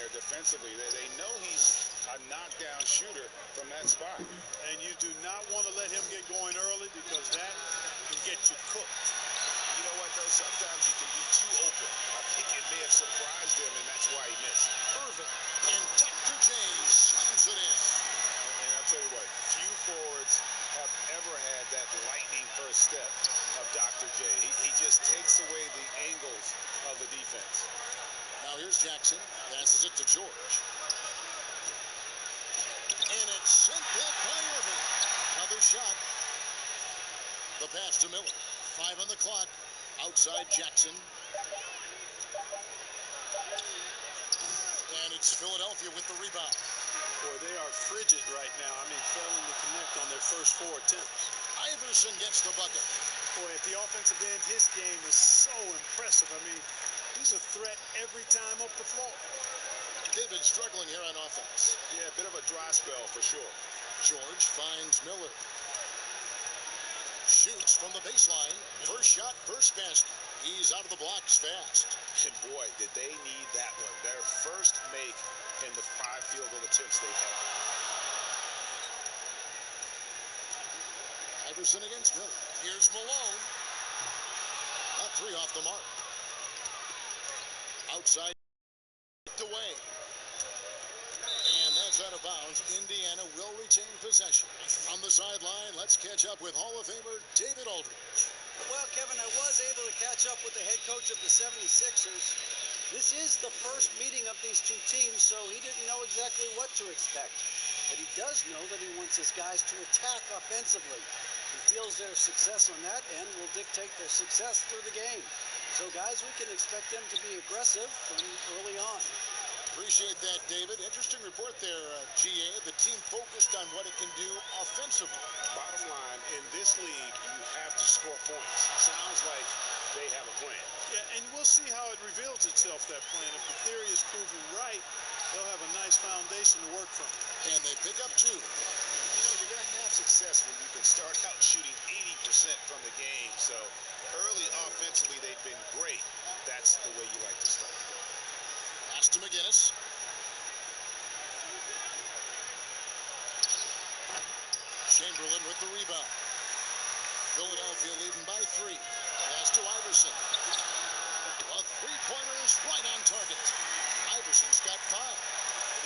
there defensively. They know he's a knockdown shooter from that spot. And you do not want to let him get going early because that can get you cooked. You know what, though? Sometimes you can be too open. I think it may have surprised him, and that's why he missed. Irvin. And Dr. J slams it in. And I'll tell you what, few forwards have ever had that lightning first step of Dr. J. He just takes away the angles of the defense. Now here's Jackson. Passes it to George. And it's sent back by Irvin. Another shot. The pass to Miller. 5 on the clock. Outside Jackson. And it's Philadelphia with the rebound. Boy, they are frigid right now. I mean, failing to connect on their first 4 attempts. Iverson gets the bucket. Boy, at the offensive end, his game is so impressive. I mean, he's a threat every time up the floor. They've been struggling here on offense. Yeah, a bit of a dry spell for sure. George finds Miller. Shoots from the baseline. First shot, first basket. He's out of the blocks fast. And boy, did they need that one. Their first make in the 5 field goal attempts they've had. Iverson against Miller. Here's Malone. A 3 off the mark. Outside. Away. And that's out of bounds. Indiana will retain possession. From the sideline, let's catch up with Hall of Famer David Aldridge. Well, Kevin, I was able to catch up with the head coach of the 76ers. This is the first meeting of these two teams, so he didn't know exactly what to expect. But he does know that he wants his guys to attack offensively. He feels their success on that end will dictate their success through the game. So, guys, we can expect them to be aggressive from early on. Appreciate that, David. Interesting report there, GA. The team focused on what it can do offensively. Bottom line, in this league, you have to score points. Sounds like they have a plan. Yeah, and we'll see how it reveals itself, that plan. If the theory is proven right, they'll have a nice foundation to work from. And they pick up 2. You know, you're going to have success when you can start out shooting 80% from the game. So early offensively, they've been great. That's the way you like to start. Pass to McGinnis. Chamberlain with the rebound. Philadelphia leading by 3. Pass to Iverson. A 3-pointer is right on target. Iverson's got 5.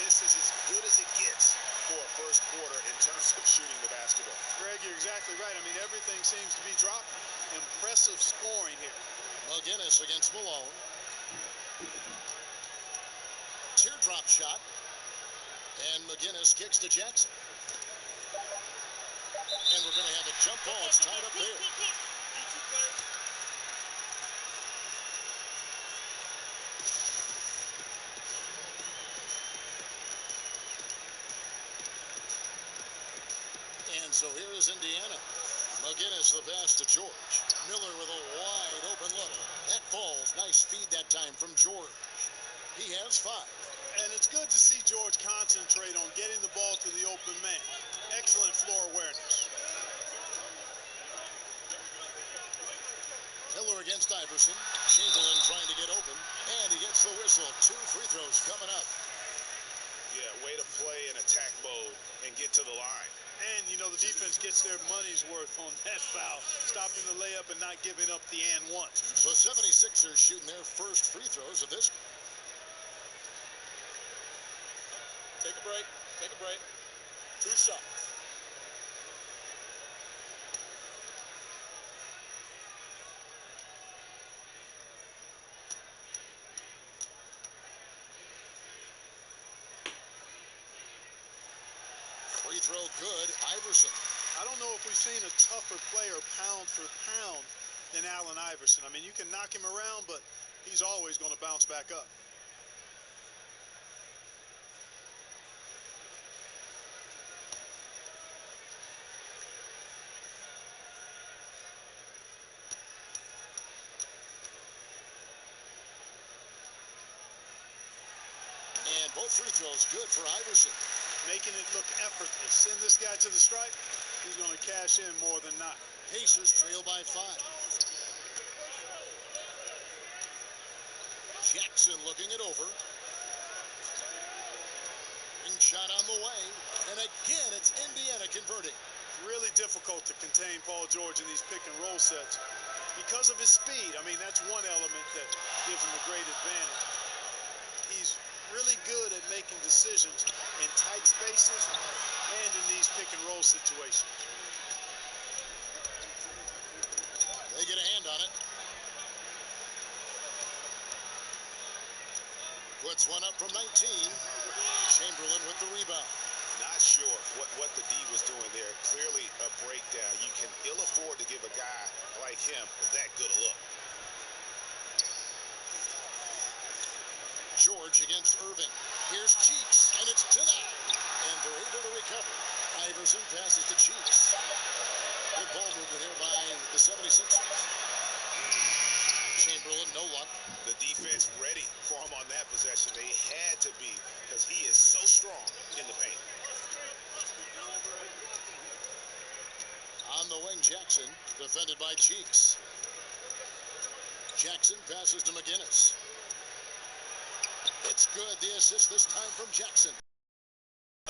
This is as good as it gets for a first quarter in terms of shooting the basketball. Greg, you're exactly right. I mean, everything seems to be dropping. Impressive scoring here. McGinnis against Malone. Teardrop shot. And McGinnis kicks to Jackson. And we're going to have a jump ball. It's tied up there. And so here is Indiana. McGinnis the pass to George. Miller with a wide open look. That falls. Nice feed that time from George. He has 5. And it's good to see George concentrate on getting the ball to the open man. Excellent floor awareness. Miller against Iverson. Chamberlain trying to get open. And he gets the whistle. 2 free throws coming up. Yeah, way to play in attack mode and get to the line. And, you know, the defense gets their money's worth on that foul. Stopping the layup and not giving up the and one. The 76ers shooting their first free throws of this. Take a break. Take a break. 2 shots. Free throw good. Iverson. I don't know if we've seen a tougher player pound for pound than Allen Iverson. I mean, you can knock him around, but he's always going to bounce back up. And both free throws good for Iverson. Making it look effortless. Send this guy to the stripe, he's going to cash in more than not. Pacers trail by 5. Jackson looking it over. shot on the way, and again it's Indiana converting. Really difficult to contain Paul George in these pick and roll sets because of his speed. I mean, that's one element that gives him a great advantage. He's really good at making decisions in tight spaces and in these pick and roll situations. They get a hand on it. Puts one up from 19. Chamberlain with the rebound. Not sure what the D was doing there. Clearly a breakdown. You can ill afford to give a guy like him that good a look. George against Irving. Here's Cheeks, and it's to that. And they're able to recover. Iverson passes to Cheeks. Good ball movement here by the 76ers. Chamberlain, no luck. The defense ready for him on that possession. They had to be, because he is so strong in the paint. On the wing, Jackson, defended by Cheeks. Jackson passes to McGinnis. It's good. The assist this time from Jackson.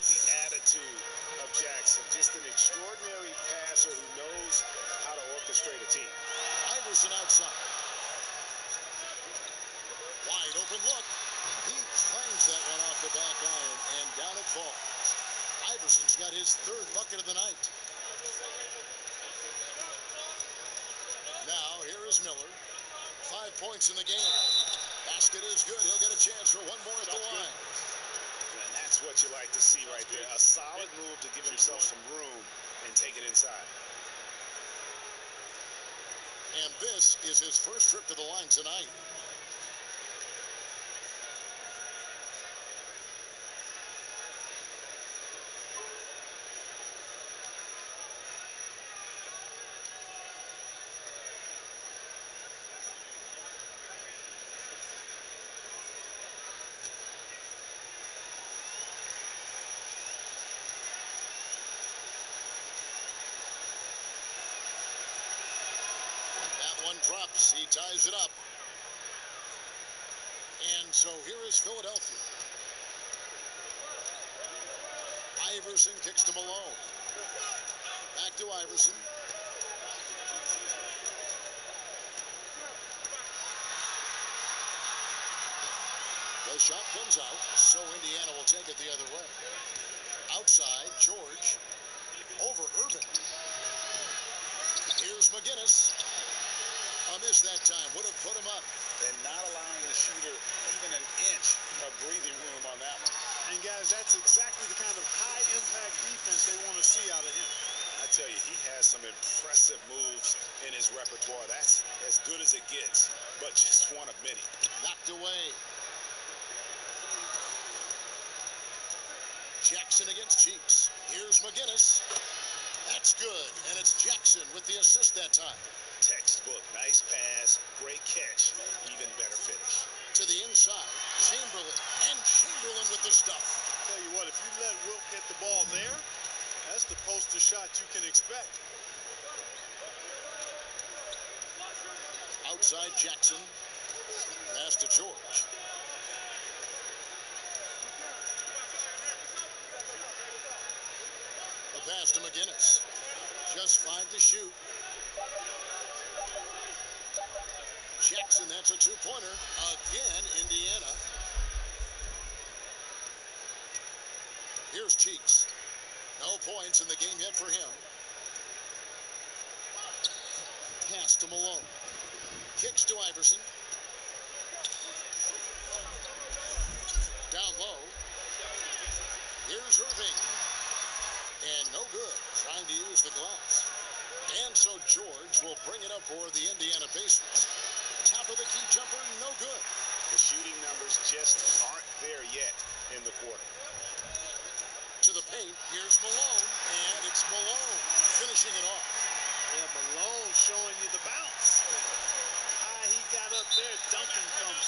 The attitude of Jackson, just an extraordinary passer who knows how to orchestrate a team. Iverson outside. Wide open look. He clangs that one off the back iron, and down it falls. Iverson's got his third bucket of the night. Now, here is Miller. 5 points in the game. Basket is good. He'll get a chance for one more at the line. And that's what you like to see right there. A solid move to give himself some room and take it inside. And this is his first trip to the line tonight. One drops. He ties it up. And so here is Philadelphia. Iverson kicks to Malone. Back to Iverson. The shot comes out, so Indiana will take it the other way. Outside, George. Over Irving. Here's McGinnis. A miss that time. Would have put him up. And not allowing the shooter even an inch of breathing room on that one. And guys, that's exactly the kind of high-impact defense they want to see out of him. I tell you, he has some impressive moves in his repertoire. That's as good as it gets, but just one of many. Knocked away. Jackson against Cheeks. Here's McGinnis. That's good, and it's Jackson with the assist that time. Textbook. Nice pass, great catch, even better finish. To the inside, Chamberlain, and Chamberlain with the stuff. Tell you what, if you let Wilt get the ball there, that's the poster shot you can expect. Outside Jackson, pass to George. The pass to McGinnis. Just 5 to shoot. Jackson, that's a two-pointer. Again, Indiana. Here's Cheeks. No points in the game yet for him. Pass to Malone. Kicks to Iverson. Down low. Here's Irving. And no good. Trying to use the glass. And so George will bring it up for the Indiana Pacers. Top of the key jumper, no good. The shooting numbers just aren't there yet in the quarter. To the paint, here's Malone, and it's Malone finishing it off. Yeah, Malone showing you the bounce. High he got up there, dunking comes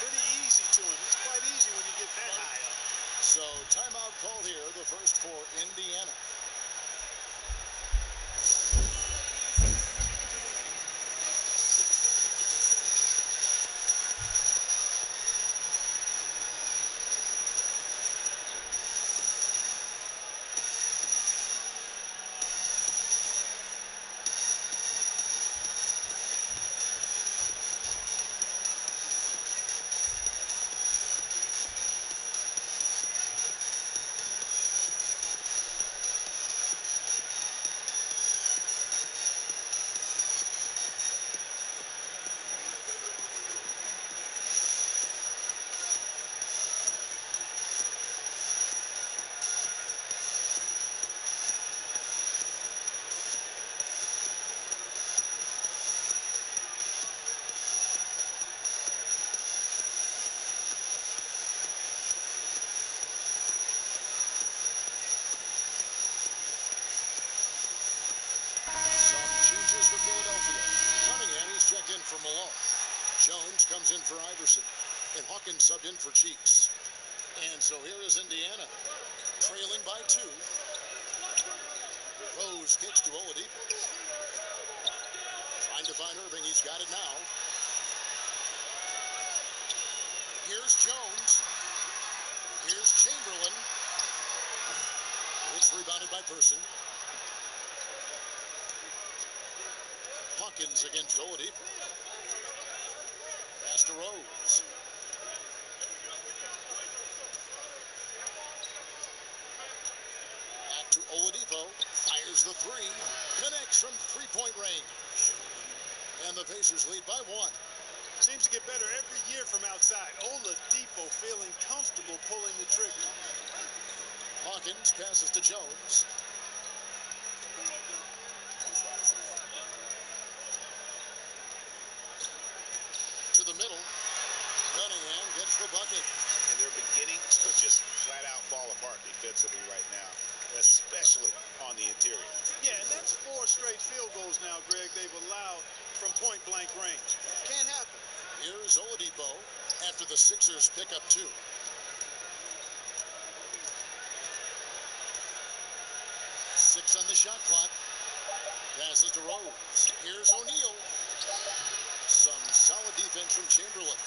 pretty easy to him. It's quite easy when you get that high up. So timeout called here, the first for Indiana. Iverson. And Hawkins subbed in for Cheeks. And so here is Indiana, trailing by 2. Rose kicks to Oladipo. Trying to find Irving. He's got it now. Here's Jones. Here's Chamberlain. It's rebounded by Person. Hawkins against Oladipo. Pass to Rose. Back to Oladipo. Fires the 3. Connects from three-point range. And the Pacers lead by 1. Seems to get better every year from outside. Oladipo feeling comfortable pulling the trigger. Hawkins passes to Jones. To the middle. Cunningham gets the bucket. And they're beginning to just flat out fall apart defensively right now, especially on the interior. Yeah, and that's 4 straight field goals now, Greg, they've allowed from point-blank range. Can't happen. Here's Oladipo after the Sixers pick up 2. 6 on the shot clock. Passes to Rose. Here's O'Neal. Some solid defense from Chamberlain.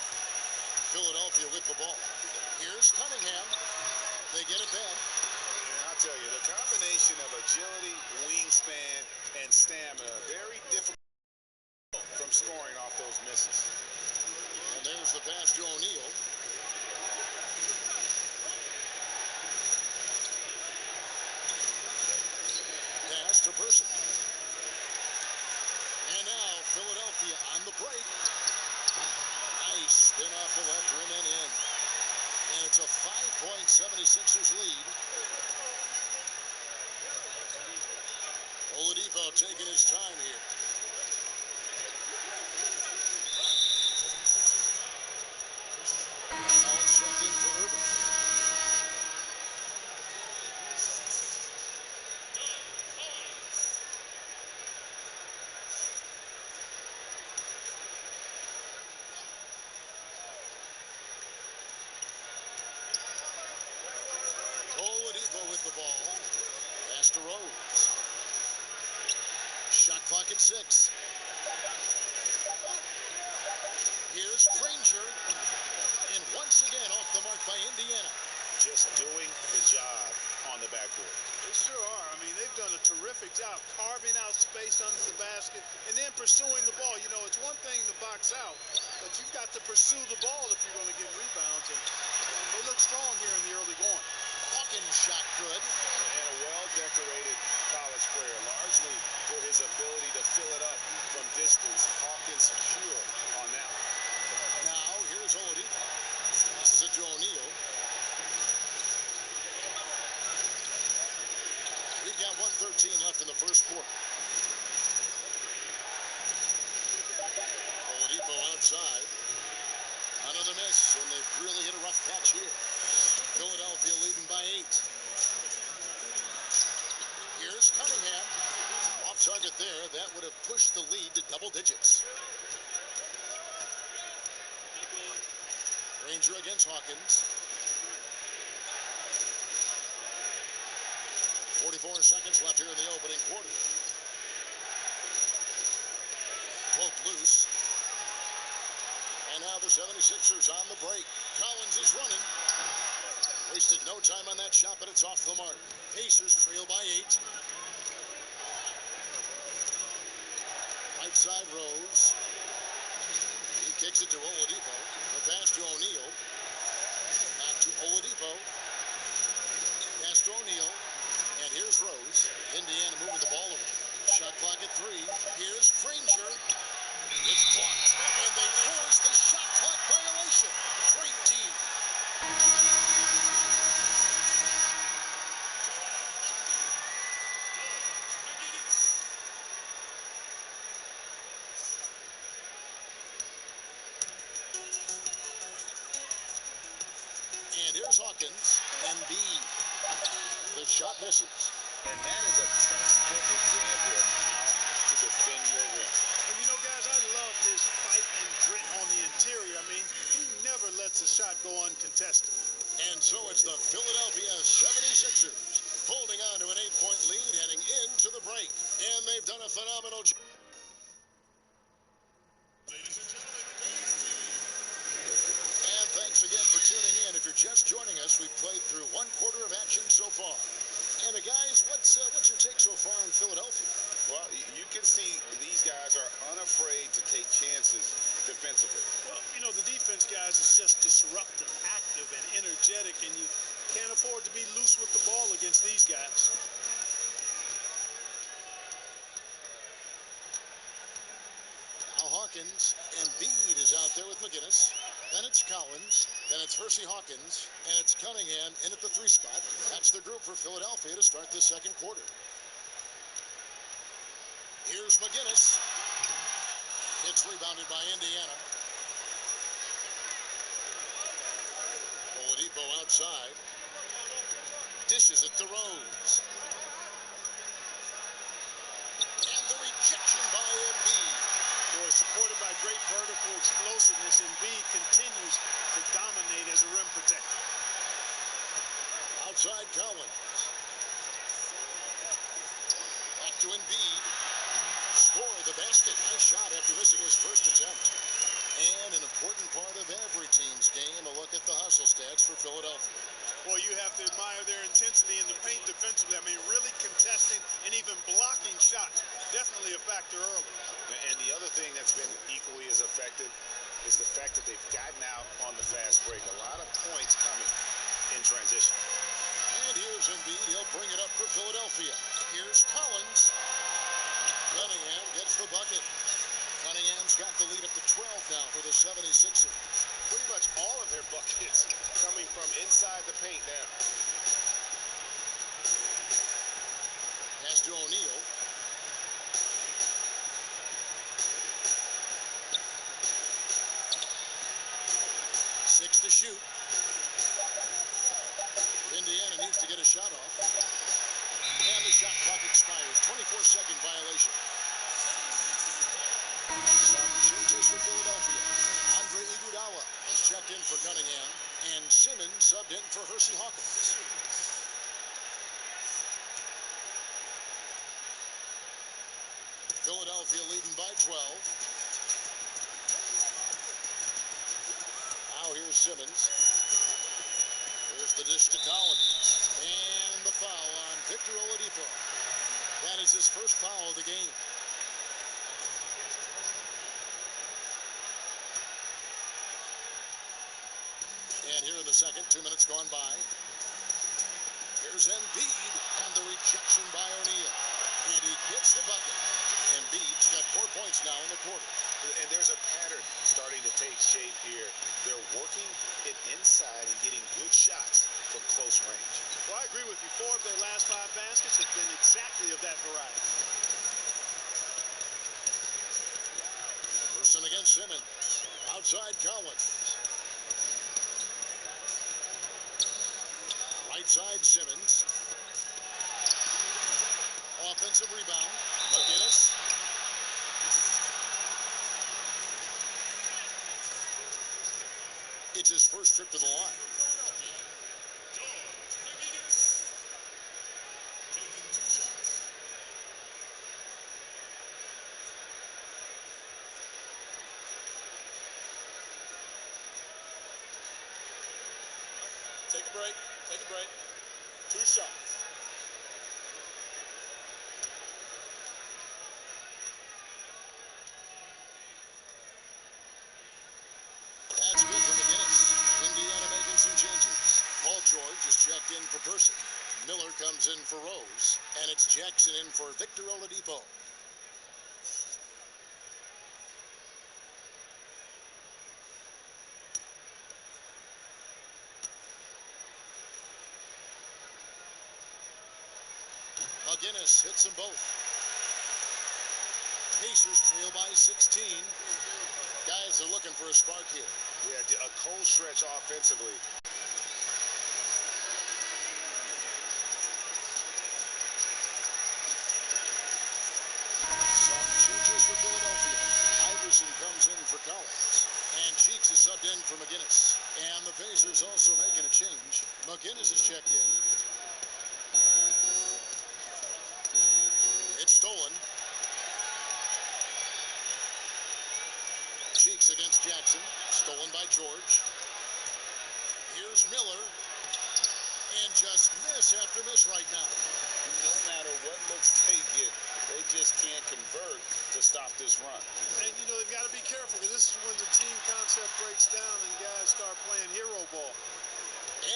Philadelphia with the ball. Here's Cunningham. They get it back. And I'll tell you, the combination of agility, wingspan, and stamina, very difficult from scoring off those misses. And there's the pass to O'Neal. Pass to Person. And now Philadelphia on the break. Nice spin off the left rim and in. And it's a 5-point 76ers lead. Oladipo taking his time here. Now it's checked in for Irving. Oladipo with the ball. Pass to Rose. Shot clock at 6. Here's Granger. And once again off the mark by Indiana. Just doing the job on the backboard. They sure are. I mean, they've done a terrific job carving out space under the basket and then pursuing the ball. You know, it's one thing to box out, but you've got to pursue the ball if you're going to get rebounds. And they look strong here in the early going. Hawkins shot good. And a well-decorated college player, largely for his ability to fill it up from distance. Hawkins pure on that one. Now, here's Oladipo. Passes it to O'Neal. We've got 1:13 left in the first quarter. Oladipo outside. Another miss, and they've really hit a rough patch here. Philadelphia leading by 8. Here's Cunningham. Off target there. That would have pushed the lead to double digits. Granger against Hawkins. 44 seconds left here in the opening quarter. Poke loose. And now the 76ers on the break. Collins is running. Wasted no time on that shot, but it's off the mark. Pacers trail by 8. Right side Rose. He kicks it to Oladipo. The pass to O'Neal. Back to Oladipo. Pass to O'Neal. And here's Rose. Indiana moving the ball around. Shot clock at 3. Here's Granger. It's blocked. And they force the shot clock violation. Great team. And here's Hawkins. Embiid. The shot misses. And that is a textbook example of how to defend your rim. And you know, guys, I love his fight and grit on the interior. I mean, he So it's the Philadelphia 76ers holding on to an 8-point lead heading into the break. And they've done a phenomenal job. And thanks again for tuning in. If you're just joining us, we've played through one quarter of action so far. And guys, what's your take so far on Philadelphia? Well, you can see these guys are unafraid to take chances defensively. Well, you know, the defense, guys, is just disruptive, active, and energetic, and you can't afford to be loose with the ball against these guys. Now Hawkins, and Embiid is out there with McGinnis. Then it's Collins. Then it's Hersey Hawkins. And it's Cunningham in at the 3 spot. That's the group for Philadelphia to start the second quarter. Here's McGinnis. It's rebounded by Indiana. Oladipo outside. Dishes it to Rose. And the rejection by Embiid. Boy, supported by great vertical explosiveness, Embiid continues to dominate as a rim protector. Outside Collins. Back to Embiid. Score the basket. Nice shot after missing his first attempt. And an important part of every team's game, a look at the hustle stats for Philadelphia. Boy, you have to admire their intensity in the paint defensively. I mean, really contesting and even blocking shots. Definitely a factor early. And the other thing that's been equally as effective is the fact that they've gotten out on the fast break. A lot of points coming in transition. And here's Embiid. He'll bring it up for Philadelphia. Here's Collins. Cunningham gets the bucket. Cunningham's got the lead up to 12 now for the 76ers. Pretty much all of their buckets coming from inside the paint now. Pass to O'Neal. Six to shoot. Indiana needs to get a shot off. And the shot clock expires. 24-second violation. Some changes for Philadelphia. Andre Iguodala has checked in for Cunningham. And Simmons subbed in for Hersey Hawkins. Philadelphia leading by 12. Now here's Simmons. Here's the dish to Collins. And the foul on Victor Oladipo. That is his first foul of the game. And here in the second, 2 minutes gone by. Here's Embiid, and the rejection by O'Neal. And he gets the bucket. Embiid's got 4 points now in the quarter. And there's a pattern starting to take shape here. They're working it inside and getting good shots from close range. Well, I agree with you. 4 of their last 5 baskets have been exactly of that variety. Person against Simmons. Outside Collins. Right side Simmons. Offensive rebound. McGinnis. It's his first trip to the line. Take a break. Take a break. 2 shots. That's good for McGinnis. Indiana making some changes. Paul George is checked in for Person. Miller comes in for Rose. And it's Jackson in for Victor Oladipo. McGinnis hits them both. Pacers trail by 16. Guys are looking for a spark here. Yeah, a cold stretch offensively. Some changes for Philadelphia. Iverson comes in for Collins. And Cheeks is subbed in for McGinnis. And the Pacers also making a change. McGinnis is checked in. It's stolen. Cheeks against Jackson. Stolen by George. Here's Miller. And just miss after miss right now. No matter what looks they get, they just can't convert to stop this run. And, you know, they've got to be careful because this is when the team concept breaks down and guys start playing hero ball.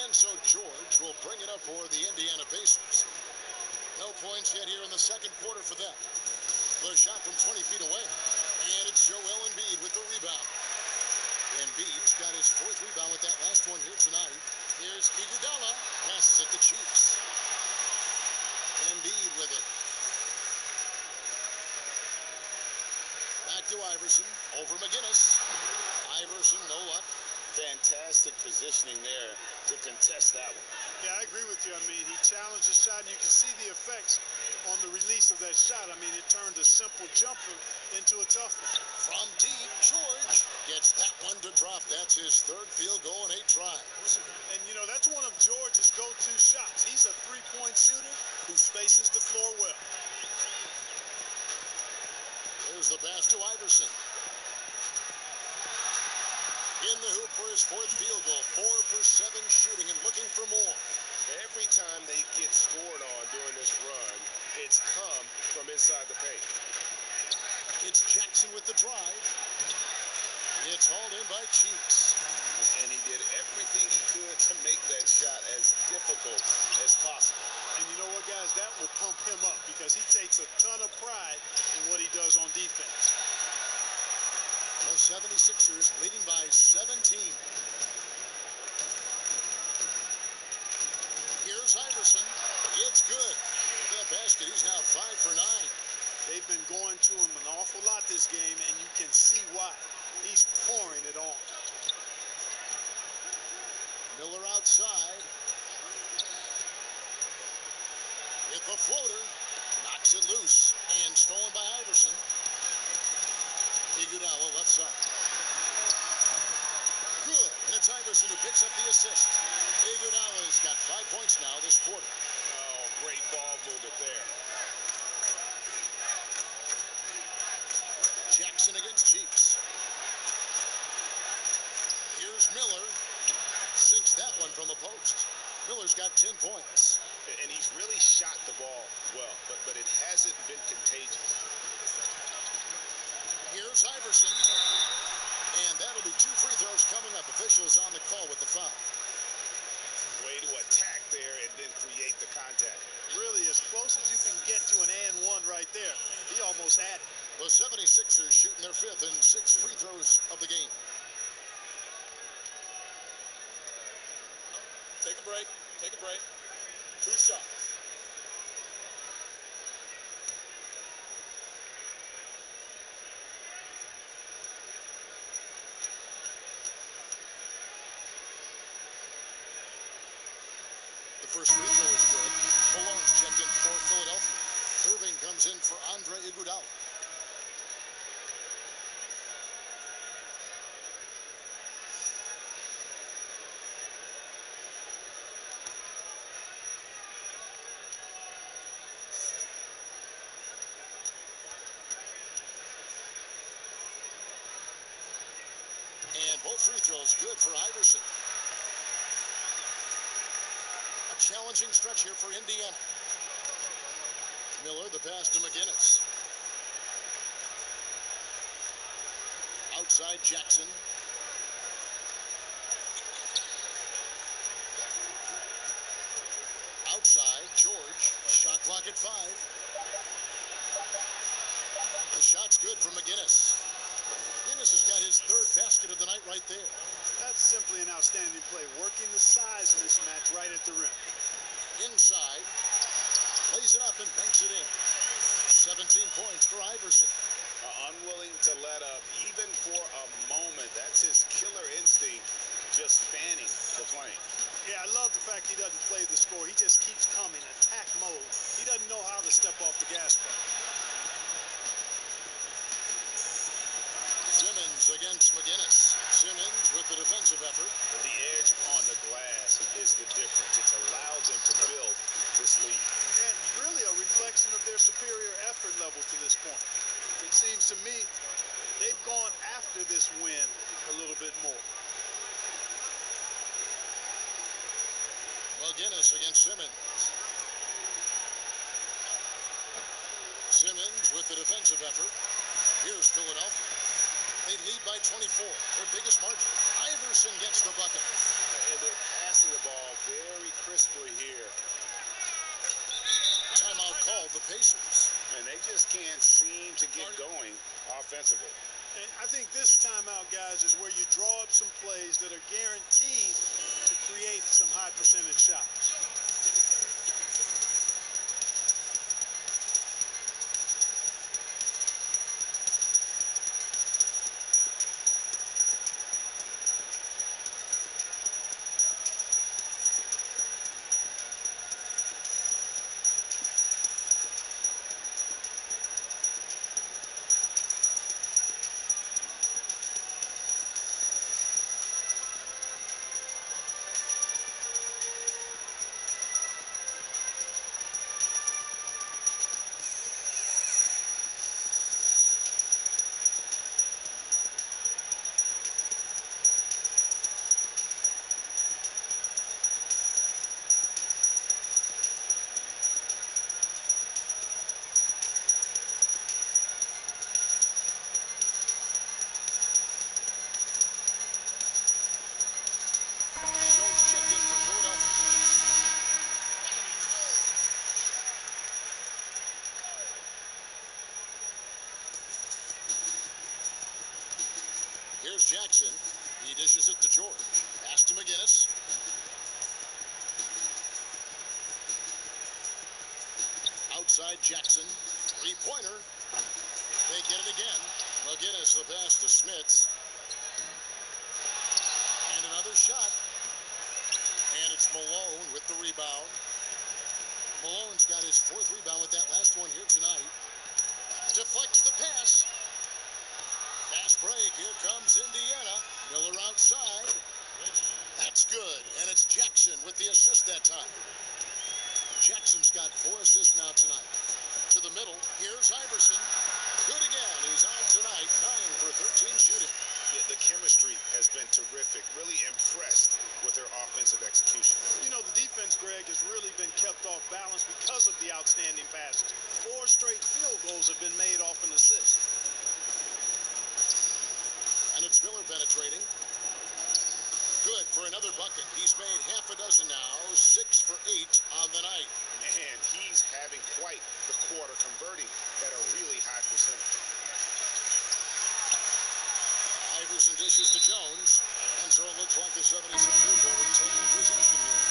And so George will bring it up for the Indiana Pacers. No points yet here in the second quarter for them. The shot from 20 feet away. And it's Joel Embiid with the rebound. Embiid's got his fourth rebound with that last one here tonight. Here's Iguodala. Passes it to Cheeks. Embiid with it. Back to Iverson. Over McGinnis. Iverson, no luck. Fantastic positioning there to contest that one. Yeah, I agree with you. I mean, he challenged the shot, and you can see the effects on the release of that shot. I mean, it turned a simple jumper into a tough one. From deep, George gets that one to drop. That's his third field goal in 8 tries. And, you know, that's one of George's go-to shots. He's a three-point shooter who spaces the floor well. There's the pass to Iverson. In the hoop for his fourth field goal. 4 for 7 shooting and looking for more. Every time they get scored on during this run, it's come from inside the paint. It's Jackson with the drive. It's hauled in by Cheeks. And he did everything he could to make that shot as difficult as possible. And you know what, guys? That will pump him up because he takes a ton of pride in what he does on defense. The 76ers leading by 17. Here's Iverson. It's good. The basket, he's now 5 for 9. They've been going to him an awful lot this game, and you can see why. He's pouring it on. Miller outside. With the floater. Knocks it loose. And stolen by Iverson. Iguodala left side. Good. And it's Iverson who picks up the assist. Iguodala's got 5 points now this quarter. Oh, great ball movement there. Jackson against Cheeks. Here's Miller. Sinks that one from the post. Miller's got 10 points. And he's really shot the ball well, but it hasn't been contagious. Here's Iverson. And that'll be 2 free throws coming up. Officials on the call with the foul. Way to attack there and then create the contact. Really, as close as you can get to an and one right there. He almost had it. The 76ers shooting their 5th and 6th free throws of the game. Take a break. Take a break. 2 shots. The first free throw is good. Malone's checked in for Philadelphia. Irving comes in for Andre Iguodala. And both free throws good for Iverson. A challenging stretch here for Indiana. Miller, the pass to McGinnis. Outside Jackson. Outside George. Shot clock at 5. The shot's good from McGinnis. McGinnis has got his 3rd basket of the night right there. That's simply an outstanding play. Working the size mismatch right at the rim. Inside. Lays it up and banks it in. 17 points for Iverson. Unwilling to let up, even for a moment. That's his killer instinct, just fanning the flame. Yeah, I love the fact he doesn't play the score. He just keeps coming, attack mode. He doesn't know how to step off the gas pedal. Simmons against McGinnis. Simmons with the defensive effort. The edge on the glass is the difference. McGinnis against Simmons. Simmons with the defensive effort. Here's Philadelphia. They lead by 24, their biggest margin. Iverson gets the bucket. And they're passing the ball very crisply here. Timeout called the Pacers. And they just can't seem to get going offensively. And I think this timeout, guys, is where you draw up some plays that are guaranteed to create some high percentage shots. Jones checked in for Philadelphia. Here's Jackson. He dishes it to George. Pass to McGinnis. Outside Jackson. Three-pointer. They get it again. McGinnis the pass to Smith. And another shot. And it's Malone with the rebound. Malone's got his fourth rebound with that last one here tonight. Deflects the pass. Fast break. Here comes Indiana. Miller outside. That's good. And it's Jackson with the assist that time. Jackson's got 4 assists now tonight. To the middle. Here's Iverson. Good again. He's on tonight. 9 for 13 shooting. Yeah, the chemistry has been terrific. Really impressed with their offensive execution. You know, the defense, Greg, has really been kept off balance because of the outstanding passes. 4 straight field goals have been made off an assist. And it's Miller penetrating. Good for another bucket. He's made half a dozen now. 6 for 8 on the night. Man, he's having quite the quarter, converting at a really high percentage. Iverson dishes to Jones. And so it looks like the 76ers will retain possession here.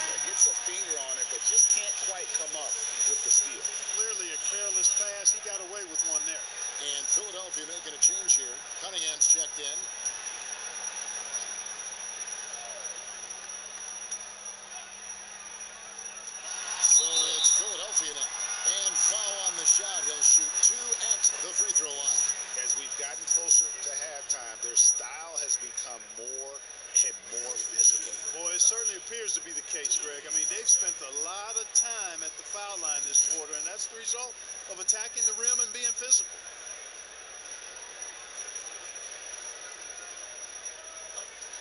Yeah, gets a finger on it, but just can't quite come up with the steal. Clearly a careless pass. He got away with one there. And Philadelphia making a change here. Cunningham's checked in. So it's Philadelphia now. And foul on the shot. He'll shoot 2 at the free throw line. As we've gotten closer to halftime, their style has become more and more physical. Boy, it certainly appears to be the case, Greg. I mean, they've spent a lot of time at the foul line this quarter, and that's the result of attacking the rim and being physical.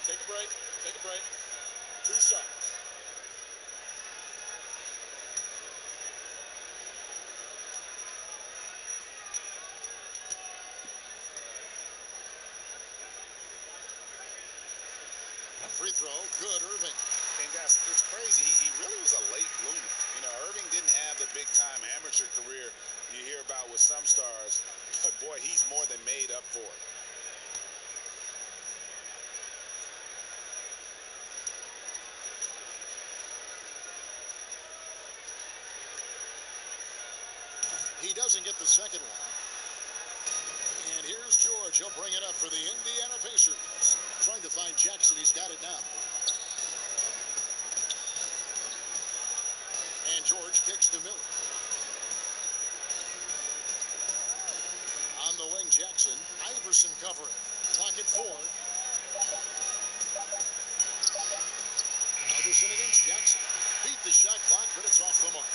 Take a break. Take a break. 2 shots. Free throw, good, Irving. And guys, it's crazy. He really was a late bloomer. You know, Irving didn't have the big-time amateur career you hear about with some stars, but boy, he's more than made up for it. He doesn't get the second one. And here's George. He'll bring it up for the Indiana Pacers. Trying to find Jackson. He's got it now. And George kicks to Miller. On the wing, Jackson. Iverson covering. Clock at 4. Iverson against Jackson. Beat the shot clock, but it's off the mark.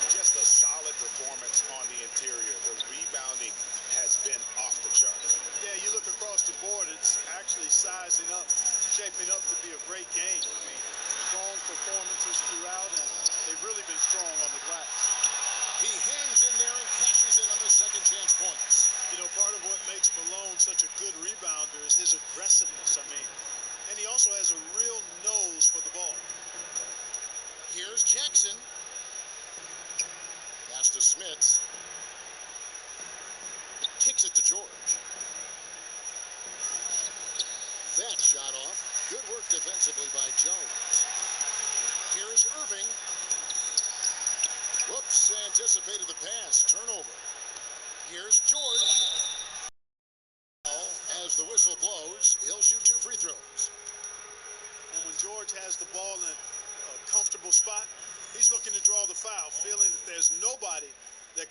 Just a solid performance on the interior. The rebounding has been off the charts. Yeah, you look across the board, it's actually sizing up, shaping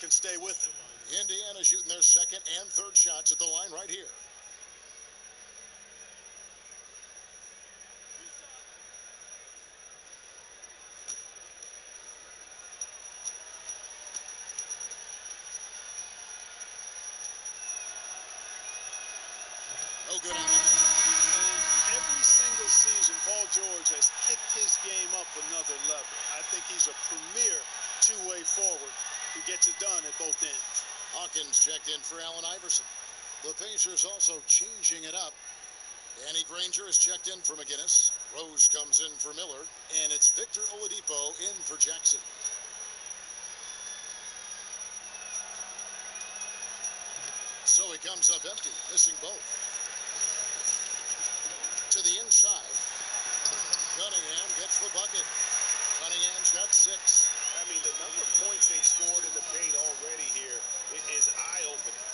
can stay with him. Indiana shooting their second and third shots at the line right here. No good on that. Every single season, Paul George has kicked his game up another level. I think he's a premier two-way forward who gets it done at both ends. Hawkins checked in for Allen Iverson. The Pacers also changing it up. Danny Granger is checked in for McGinnis. Rose comes in for Miller. And it's Victor Oladipo in for Jackson. So he comes up empty, missing both. To the inside. Cunningham gets the bucket. Cunningham's got 6. I mean, the number of points they've scored in the paint already here is eye-opening.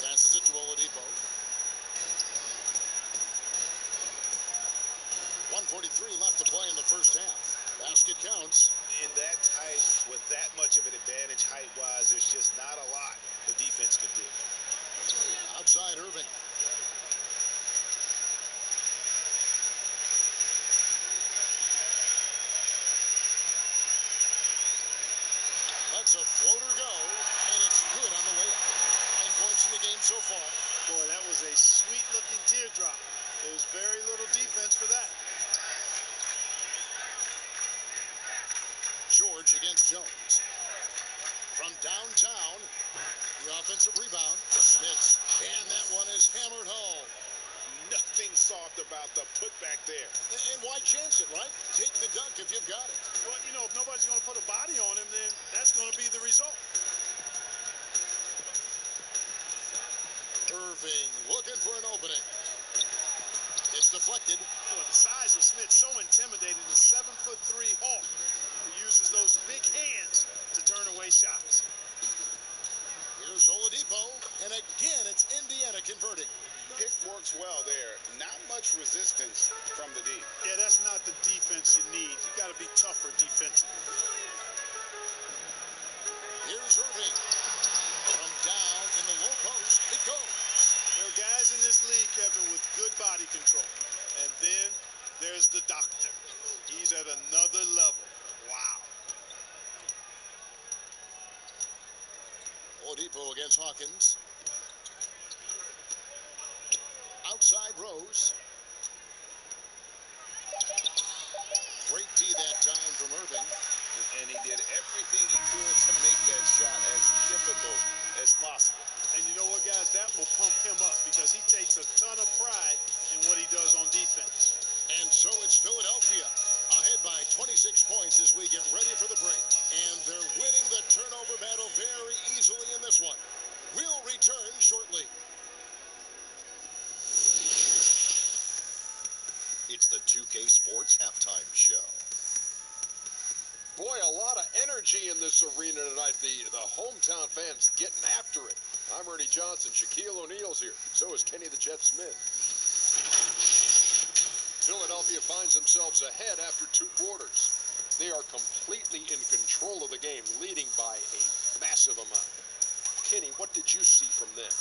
Passes it to Oladipo. 1:43 left to play in the first half. Basket counts. In that type, with that much of an advantage height-wise, there's just not a lot the defense can do. Outside Irving. Lets a floater go, and it's good on the layup. 9 points in the game so far. Boy, that was a sweet-looking teardrop. There was very little defense for that. George against Jones. From downtown, the offensive rebound. Smith, and that one is hammered home. Nothing soft about the putback there. And why chance it, right? Take the dunk if you've got it. Well, you know, if nobody's going to put a body on him, then that's going to be the result. Irving looking for an opening. It's deflected. Boy, the size of Smith so intimidating. The 7'3" Hawk who uses those big hands to turn away shots. Here's Oladipo, and again it's Indiana converting. Pick works well there. Not much resistance from the D. Yeah, that's not the defense you need. You got to be tougher defensively. Here's Irving. From down in the low post, it goes. There are guys in this league, Kevin, with good body control. And then there's the doctor. He's at another level. Wow. Oladipo against Hawkins. Outside Rose. Great D that time from Irving. And he did everything he could to make that shot as difficult as possible. And you know what, guys? That will pump him up because he takes a ton of pride in what he does on defense. And so it's Philadelphia ahead by 26 points as we get ready for the break. And they're winning the turnover battle very easily in this one. We'll return shortly. It's the 2K Sports Halftime Show. Boy, a lot of energy in this arena tonight. The hometown fans getting after it. I'm Ernie Johnson. Shaquille O'Neal's here. So is Kenny the Jet Smith. Philadelphia finds themselves ahead after 2 quarters. They are completely in control of the game, leading by a massive amount. Kenny, what did you see from them?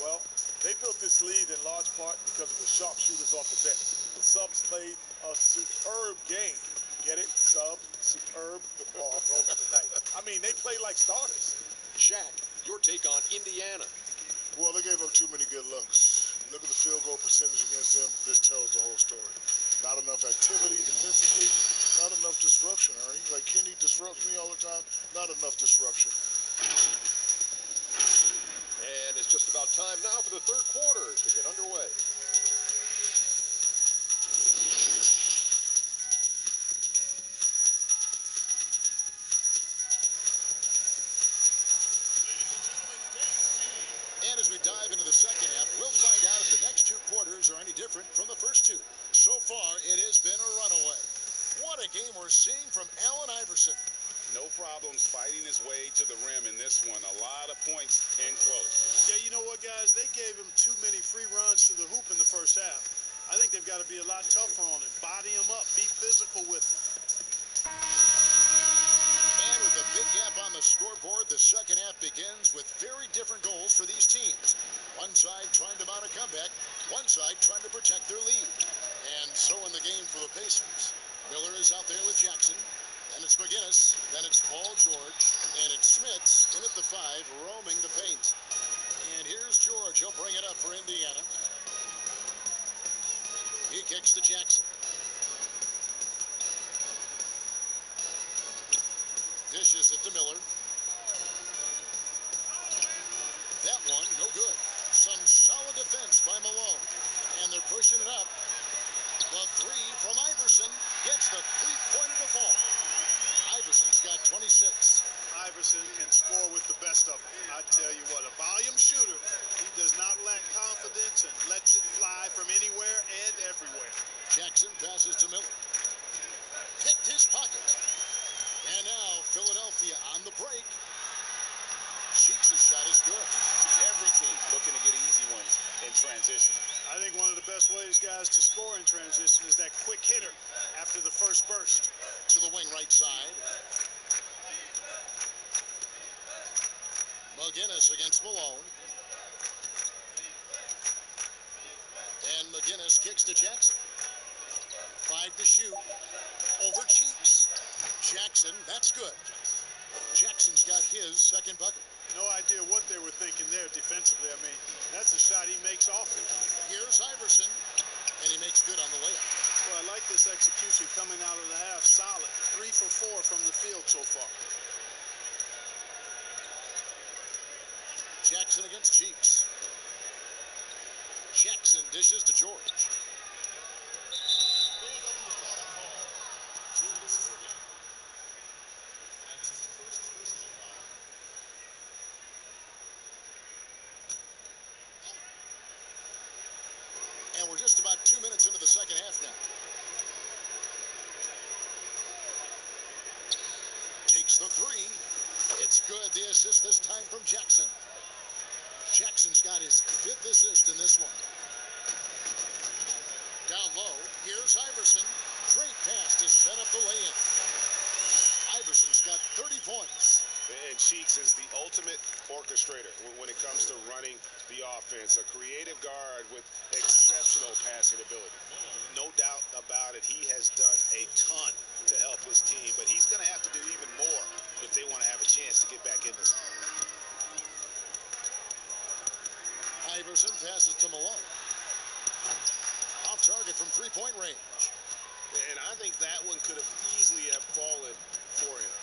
Well, they built this lead in large part because of the sharpshooters off the bench. The subs played a superb game. Get it? Sub, superb. Oh, I'm rolling tonight. I mean, they played like starters. Shaq, your take on Indiana. Well, they gave up too many good looks. Look at the field goal percentage against them. This tells the whole story. Not enough activity defensively. Not enough disruption, Ernie. Like Kenny disrupts me all the time. Not enough disruption. And it's just about time now for the third quarter to get underway. And as we dive into the second half, we'll find out if the next 2 quarters are any different from the first 2. So far, it has been a runaway. What a game we're seeing from Allen Iverson. No problems fighting his way to the rim in this one. A lot of points and close. Yeah, you know what, guys? They gave him too many free runs to the hoop in the first half. I think they've got to be a lot tougher on him. Body him up. Be physical with him. And side trying to protect their lead. And so in the game for the Pacers. Miller is out there with Jackson. Then it's McGinnis. Then it's Paul George. And it's Schmitz in at the 5, roaming the paint. And here's George. He'll bring it up for Indiana. He kicks to Jackson. Dishes it to Miller. That one, no good. Some solid defense by Malone. And they're pushing it up. The 3 from Iverson gets the three-pointer to fall. Iverson's got 26. Iverson can score with the best of them. I tell you what, a volume shooter. He does not lack confidence and lets it fly from anywhere and everywhere. Jackson passes to Miller. Picked his pocket. And now Philadelphia on the break. Cheeks' shot is good. Every team looking to get easy ones in transition. I think one of the best ways, guys, to score in transition is that quick hitter after the first burst. To the wing right side. McGinnis against Malone. And McGinnis kicks to Jackson. 5 to shoot. Over Cheeks. Jackson, that's good. Jackson's got his second bucket. No idea what they were thinking there defensively. I mean, that's a shot he makes often. Here's Iverson, and he makes good on the layup. Well, I like this execution coming out of the half. Solid. 3 for 4 from the field so far. Jackson against Cheeks. Jackson dishes to George. And we're just about 2 minutes into the second half now. Takes the 3. It's good. The assist this time from Jackson. Jackson's got his 5th assist in this one. Down low, here's Iverson. Great pass to set up the lay-in. Iverson's got 30 points. And Cheeks is the ultimate orchestrator when it comes to running the offense. A creative guard with exceptional passing ability. No doubt about it, he has done a ton to help his team, but he's going to have to do even more if they want to have a chance to get back in this. Iverson passes to Malone. Off target from three-point range. And I think that one could have easily have fallen for him.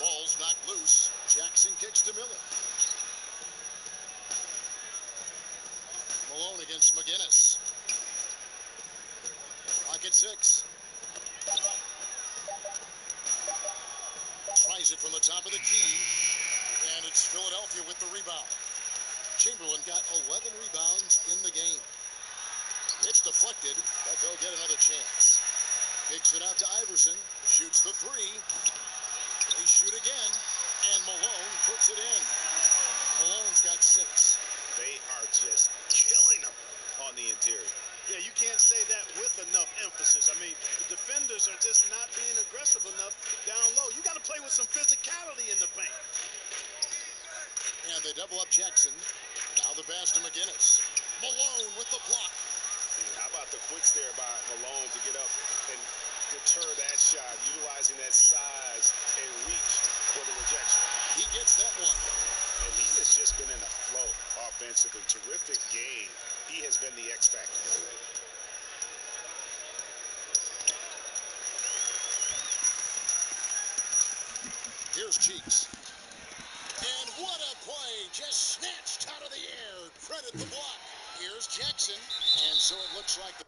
Ball's knocked loose. Jackson kicks to Miller. Malone against McGinnis. Pocket 6. Tries it from the top of the key. And it's Philadelphia with the rebound. Chamberlain got 11 rebounds in the game. It's deflected, but they'll get another chance. Kicks it out to Iverson. Shoots the 3. They shoot again, and Malone puts it in. Malone's got 6. They are just killing them on the interior. Yeah, you can't say that with enough emphasis. I mean, the defenders are just not being aggressive enough down low. You got to play with some physicality in the paint. And they double up Jackson. Now the pass to McGinnis. Malone with the block. How about the quick stare by Malone to get up and deter that shot, utilizing that size and reach for the rejection. He gets that one. And he has just been in a flow offensively. Terrific game. He has been the X factor. Here's Cheeks. And what a play. Just snatched out of the air. Credit the block. Here's Jackson. And so it looks like the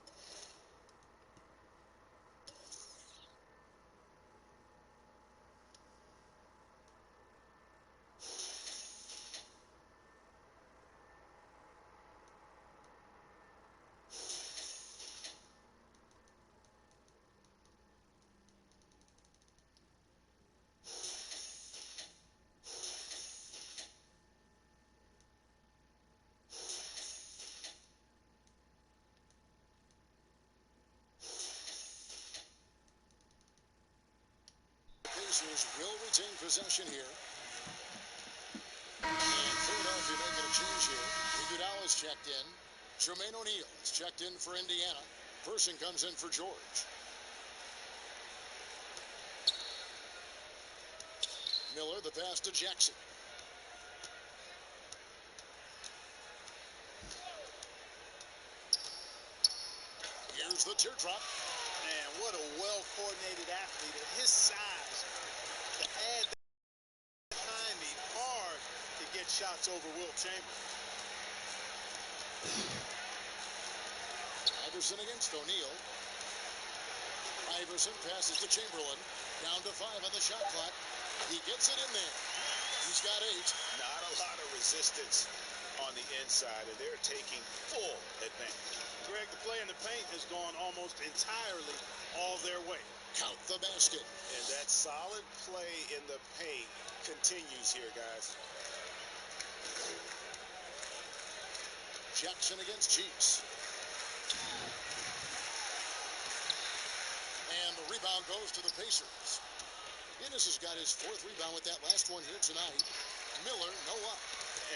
Pacers will retain possession here. And Philadelphia making a change here. Iguodala's is checked in. Jermaine O'Neal is checked in for Indiana. Person comes in for George. Miller, the pass to Jackson. Here's the teardrop. Man, what a well-coordinated athlete at his size to add that timing hard to get shots over Wilt Chamberlain. Iverson against O'Neal. Iverson passes to Chamberlain. Down to 5 on the shot clock. He gets it in there. He's got 8. Not a lot of resistance on the inside, and they're taking full advantage. Greg, the play in the paint has gone almost entirely all their way. Count the basket. And that solid play in the paint continues here, guys. Jackson against Cheeks. And the rebound goes to the Pacers. Guinness has got his 4th rebound with that last one here tonight. Miller, no up.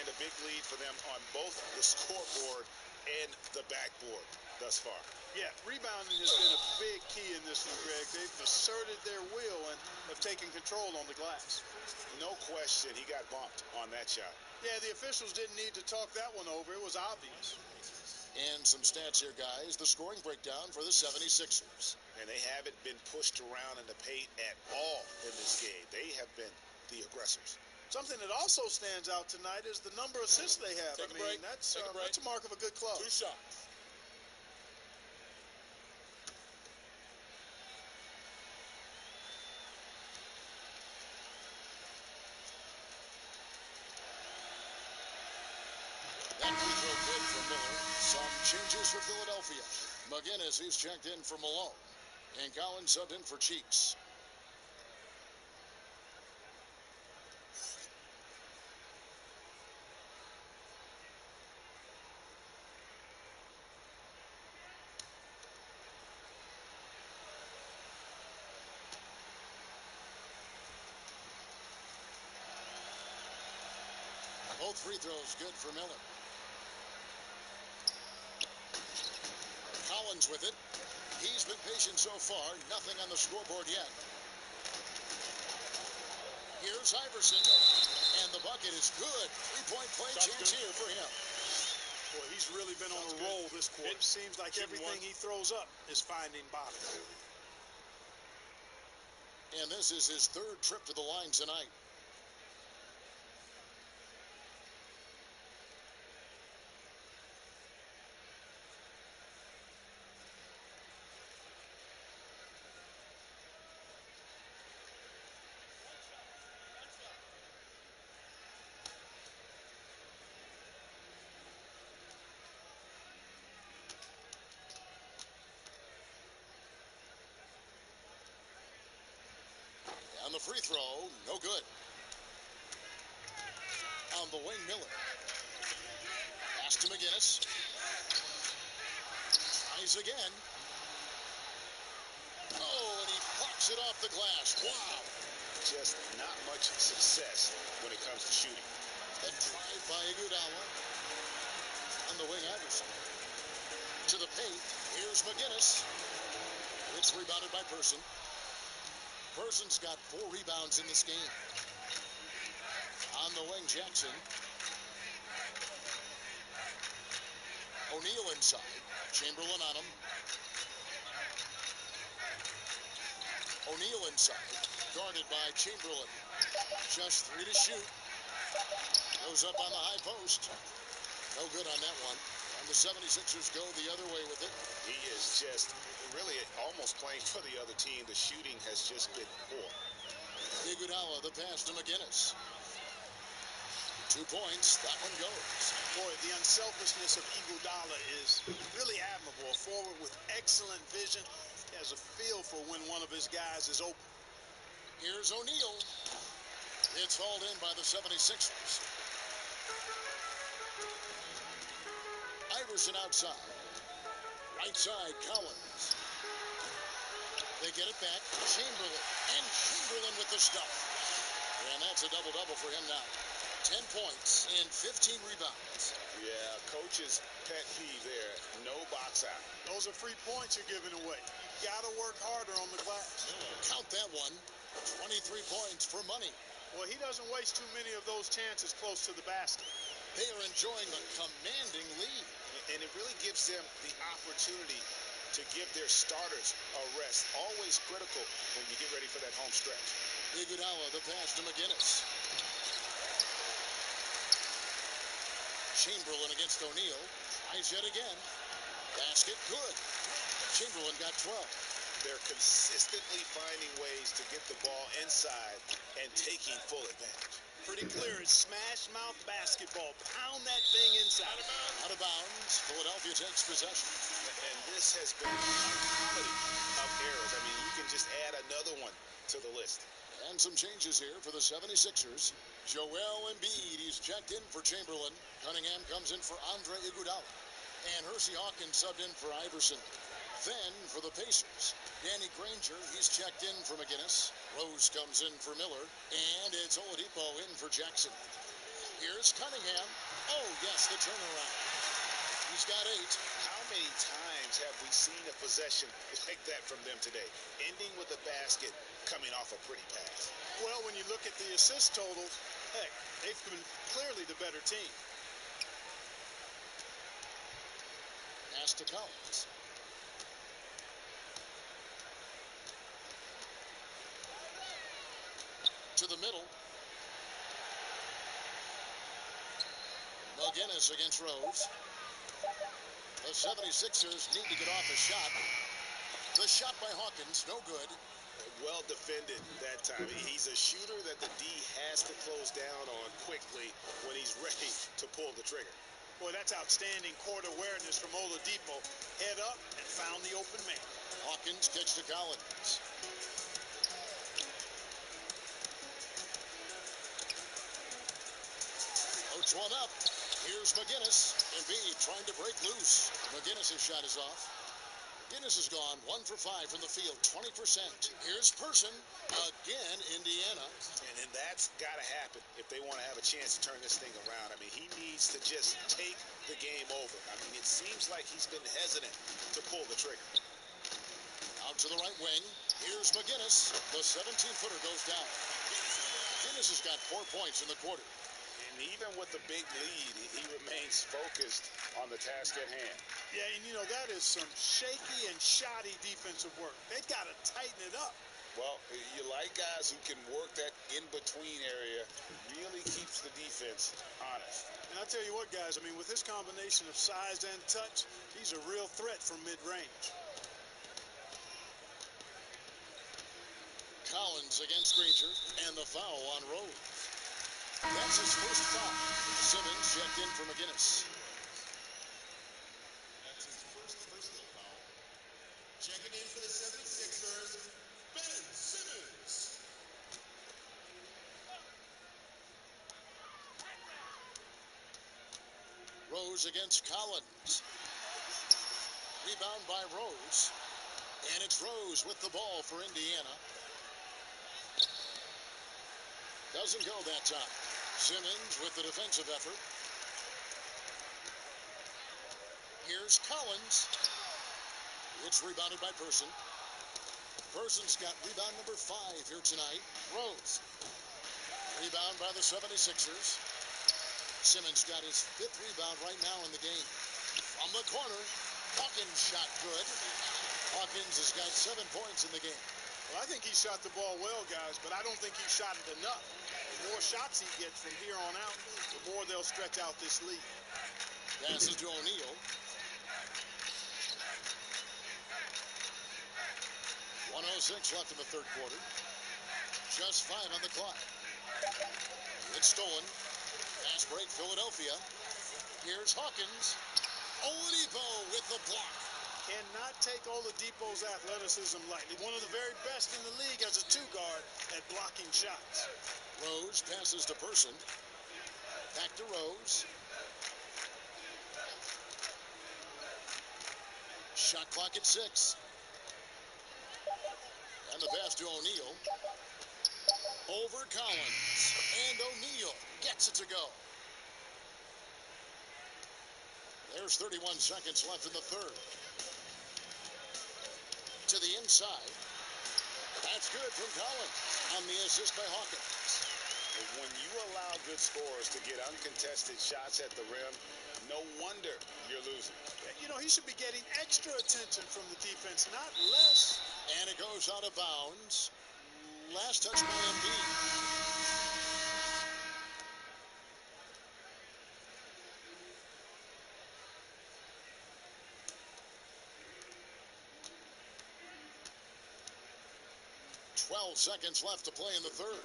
And a big lead for them on both the scoreboard and the backboard thus far. Yeah, rebounding has been a big key in this one, Greg. They've asserted their will and have taken control on the glass. No question he got bumped on that shot. Yeah, the officials didn't need to talk that one over. It was obvious. And some stats here, guys. The scoring breakdown for the 76ers. And they haven't been pushed around in the paint at all in this game. They have been the aggressors. Something that also stands out tonight is the number of assists they have. Take a break. That's a mark of a good club. 2 shots. That free throw good for Miller. Some changes for Philadelphia. McGinnis is checked in for Malone. And Collins subbed in for Cheeks. Both free throws good for Miller. Collins with it. He's been patient so far. Nothing on the scoreboard yet. Here's Iverson. And the bucket is good. 3-point play chance here for him. Boy, he's really been on a roll this quarter. Seems like everything he throws up is finding bottom. And this is his 3rd trip to the line tonight. On the free throw, no good. On the wing, Miller. Pass to McGinnis. Tries again. Oh, and he pops it off the glass. Wow. Just not much success when it comes to shooting. A drive by Iguodala. On the wing, Iverson. To the paint. Here's McGinnis. It's rebounded by Person. Person's got 4 rebounds in this game. On the wing, Jackson. O'Neal inside. Chamberlain on him. O'Neal inside. Guarded by Chamberlain. Just 3 to shoot. Goes up on the high post. No good on that one. And the 76ers go the other way with it. He is just really almost playing for the other team. The shooting has just been poor. Iguodala, the pass to McGinnis. 2 points. That one goes. Boy, the unselfishness of Iguodala is really admirable. A forward with excellent vision. He has a feel for when one of his guys is open. Here's O'Neal. It's hauled in by the 76ers. Iverson outside. Right side, Collins. They get it back. Chamberlain. And Chamberlain with the stuff. And that's a double-double for him now. 10 points and 15 rebounds. Yeah, coach's pet peeve there. No box out. Those are free points you're giving away. You got to work harder on the glass. Count that one. 23 points for money. Well, he doesn't waste too many of those chances close to the basket. They are enjoying a commanding lead. And it really gives them the opportunity to give their starters a rest. Always critical when you get ready for that home stretch. Iguodala, the pass to McGinnis. Chamberlain against O'Neal. Tries yet again. Basket good. Chamberlain got 12. They're consistently finding ways to get the ball inside and taking full advantage. Pretty clear. It's smash mouth basketball. Pound that thing inside. Out of bounds. Philadelphia takes possession. And this has been a comedy of errors. I mean, you can just add another one to the list. And some changes here for the 76ers. Joel Embiid, he's checked in for Chamberlain. Cunningham comes in for Andre Iguodala. And Hersey Hawkins subbed in for Iverson. Then for the Pacers, Danny Granger, he's checked in for McGinnis. Rose comes in for Miller. And it's Oladipo in for Jackson. Here's Cunningham. Oh, yes, the turnaround. He's got 8. How many times have we seen a possession like that from them today? Ending with a basket, coming off a pretty pass. Well, when you look at the assist totals, heck, they've been clearly the better team. Pass to Collins. To the middle. McGinnis against Rose. The 76ers need to get off a shot. The shot by Hawkins, no good. Well defended that time. He's a shooter that the D has to close down on quickly when he's ready to pull the trigger. Boy, that's outstanding court awareness from Oladipo. Head up and found the open man. Hawkins kicks to Collins. Floats one up. Here's McGinnis. Embiid trying to break loose. McGinnis' shot is off. Guinness is gone 1 for 5 from the field, 20%. Here's Person again, Indiana. And that's got to happen if they want to have a chance to turn this thing around. I mean, he needs to just take the game over. I mean, it seems like he's been hesitant to pull the trigger. Out to the right wing. Here's McGinnis. The 17-footer goes down. Guinness has got 4 points in the quarter. And even with the big lead, he remains focused on the task at hand. Yeah, and you know, that is some shaky and shoddy defensive work. They got to tighten it up. Well, you like guys who can work that in-between area, really keeps the defense honest. And I'll tell you what, guys, I mean, with this combination of size and touch, he's a real threat from mid-range. Collins against Granger, and the foul on Rose. That's his first foul. Simmons checked in for McGinnis. That's his first personal foul. Checking in for the 76ers, Ben Simmons. Rose against Collins. Rebound by Rose. And it's Rose with the ball for Indiana. Doesn't go that time. Simmons with the defensive effort. Here's Collins. It's rebounded by Person. Person's got rebound number 5 here tonight. Rose. Rebound by the 76ers. Simmons got his 5th rebound right now in the game. From the corner, Hawkins shot good. Hawkins has got 7 points in the game. Well, I think he shot the ball well, guys, but I don't think he shot it enough. The more shots he gets from here on out, the more they'll stretch out this lead. Passes to O'Neal. 1:06 left in the third quarter. Just 5 on the clock. It's stolen. Pass break, Philadelphia. Here's Hawkins. Oladipo with the block. Cannot take Oladipo's athleticism lightly. One of the very best in the league as a 2-guard at blocking shots. Rose passes to Person. Back to Rose. Shot clock at 6. And the pass to O'Neal. Over Collins. And O'Neal gets it to go. There's 31 seconds left in the third. To the inside. That's good from Collins on the assist by Hawkins. When you allow good scorers to get uncontested shots at the rim, no wonder you're losing. You know, he should be getting extra attention from the defense, not less. And it goes out of bounds. Last touch by Embiid. 12 seconds left to play in the third.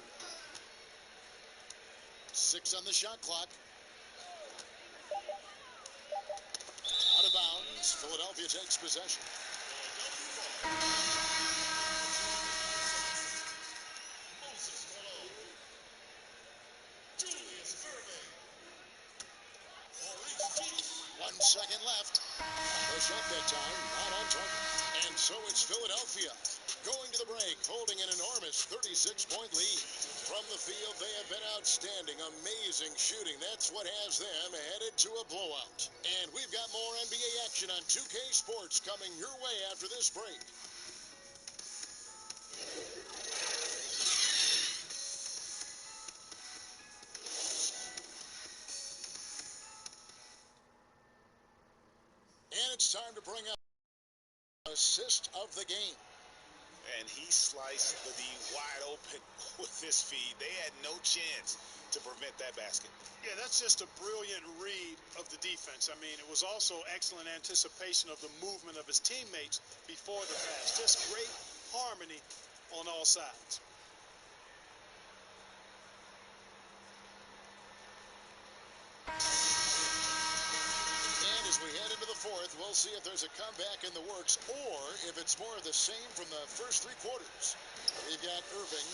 6 on the shot clock. Out of bounds. Philadelphia takes possession. Julius Irving. 1 second left. Push up that time, not on target. And so it's Philadelphia going to the break, holding an enormous 36-point lead. From the field, they have been outstanding, amazing shooting. That's what has them headed to a blowout. And we've got more NBA action on 2K Sports coming your way after this break. And it's time to bring up assist of the game. And he sliced the D wide open with his feed. They had no chance to prevent that basket. Yeah, that's just a brilliant read of the defense. I mean, it was also excellent anticipation of the movement of his teammates before the pass. Just great harmony on all sides. And as we head into the fourth, we'll see if there's a comeback in the works or if it's more of the same from the first 3 quarters. We've got Irving.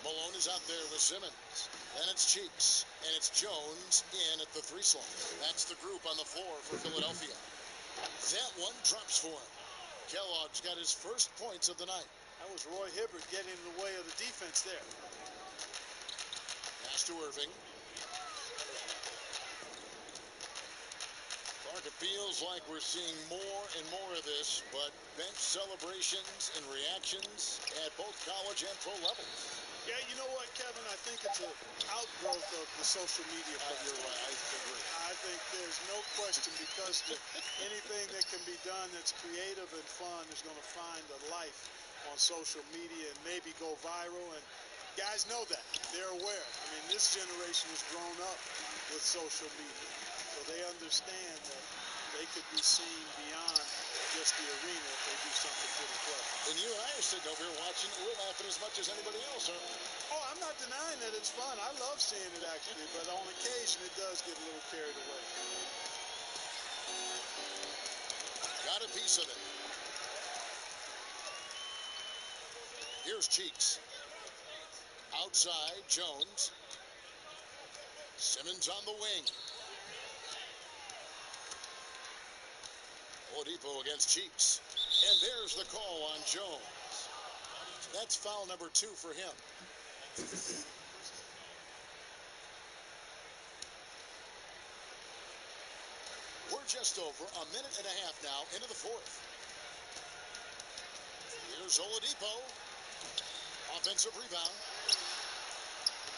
Malone is out there with Simmons. Then it's Cheeks. And it's Jones in at the 3 slot. That's the group on the floor for Philadelphia. That one drops for him. Kellogg's got his first points of the night. That was Roy Hibbert getting in the way of the defense there. Pass to Irving. Clark, it feels like we're seeing more and more of this, but bench celebrations and reactions at both college and pro levels. Yeah, you know what, Kevin? I think it's an outgrowth of the social media. You're right. I agree. I think there's no question because anything that can be done that's creative and fun is going to find a life on social media and maybe go viral. And guys know that. They're aware. I mean, this generation has grown up with social media, so they understand that they could be seen beyond just the arena if they do something pretty clever. And you and I are sitting over here watching. We're laughing as much as anybody else, aren't we? Oh, I'm not denying that it's fun. I love seeing it, actually, but on occasion it does get a little carried away. Got a piece of it. Here's Cheeks. Outside, Jones. Simmons on the wing. Oladipo against Cheeks. And there's the call on Jones. That's foul number 2 for him. We're just over a minute and a half now into the fourth. Here's Oladipo. Offensive rebound.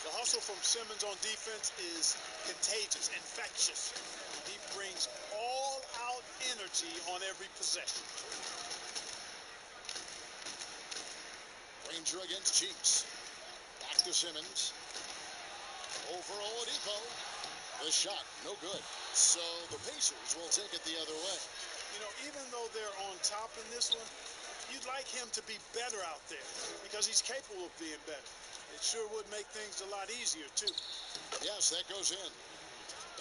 The hustle from Simmons on defense is contagious, infectious. He brings all-out energy on every possession. Ranger against Cheeks. Back to Simmons. Over Oladipo. The shot, no good. So the Pacers will take it the other way. You know, even though they're on top in this one, you'd like him to be better out there because he's capable of being better. It sure would make things a lot easier, too. Yes, that goes in.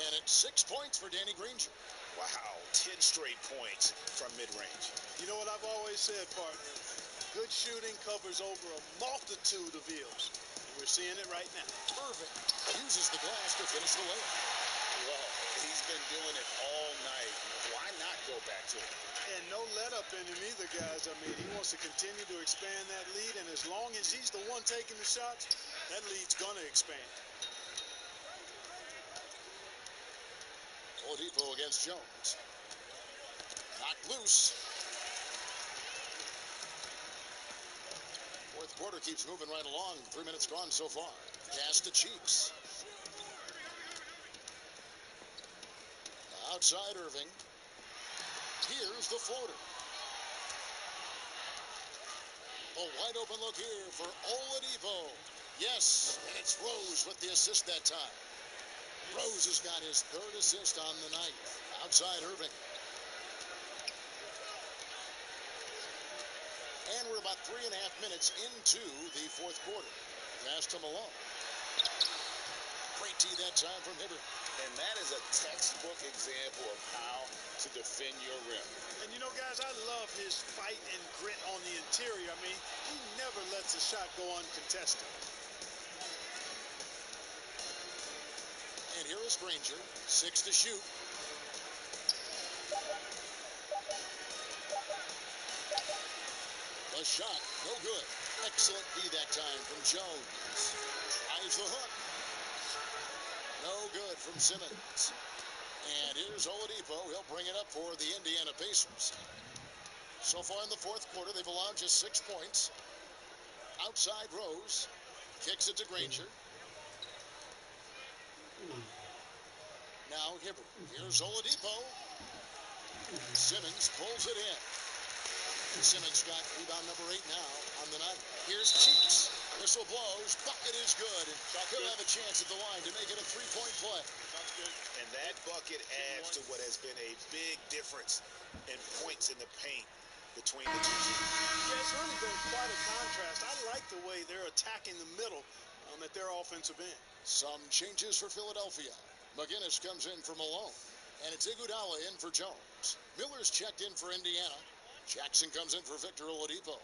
And it's 6 points for Danny Granger. Wow, 10 straight points from mid-range. You know what I've always said, partner? Good shooting covers over a multitude of ills. And we're seeing it right now. Irving uses the glass to finish the layup. Well, he's been doing it all night. Why not go back to it. And no let up in him either, guys. I mean, he wants to continue to expand that lead, and as long as he's the one taking the shots, that lead's going to expand. Oladipo against Jones. Knocked loose. Fourth quarter keeps moving right along. 3 minutes gone so far. Pass to Cheeks. Outside Irving. Here's the floater. A wide open look here for Oladipo. Yes, and it's Rose with the assist that time. Rose has got his third assist on the night. Outside Irving. And we're about 3.5 minutes into the fourth quarter. Pass to Malone. Great tee that time from Hibbert. And that is a textbook example of how to defend your rim. And you know, guys, I love his fight and grit on the interior. I mean, he never lets a shot go uncontested. And here is Granger. 6 to shoot. A shot, no good. Excellent D that time from Jones. Tries the hook. No good from Simmons. And here's Oladipo. He'll bring it up for the Indiana Pacers. So far in the fourth quarter, they've allowed just 6 points. Outside Rose. Kicks it to Granger. Now Hibbert. Here's Oladipo. Simmons pulls it in. Simmons got rebound number 8 now on the night. Here's Cheeks. Whistle blows. Bucket is good. And he'll have a chance at the line to make it a 3-point play. And that bucket adds to what has been a big difference in points in the paint between the two teams. Yeah, it's really been quite a contrast. I like the way they're attacking the middle at their offensive end. Some changes for Philadelphia. McGinnis comes in for Malone. And it's Iguodala in for Jones. Miller's checked in for Indiana. Jackson comes in for Victor Oladipo.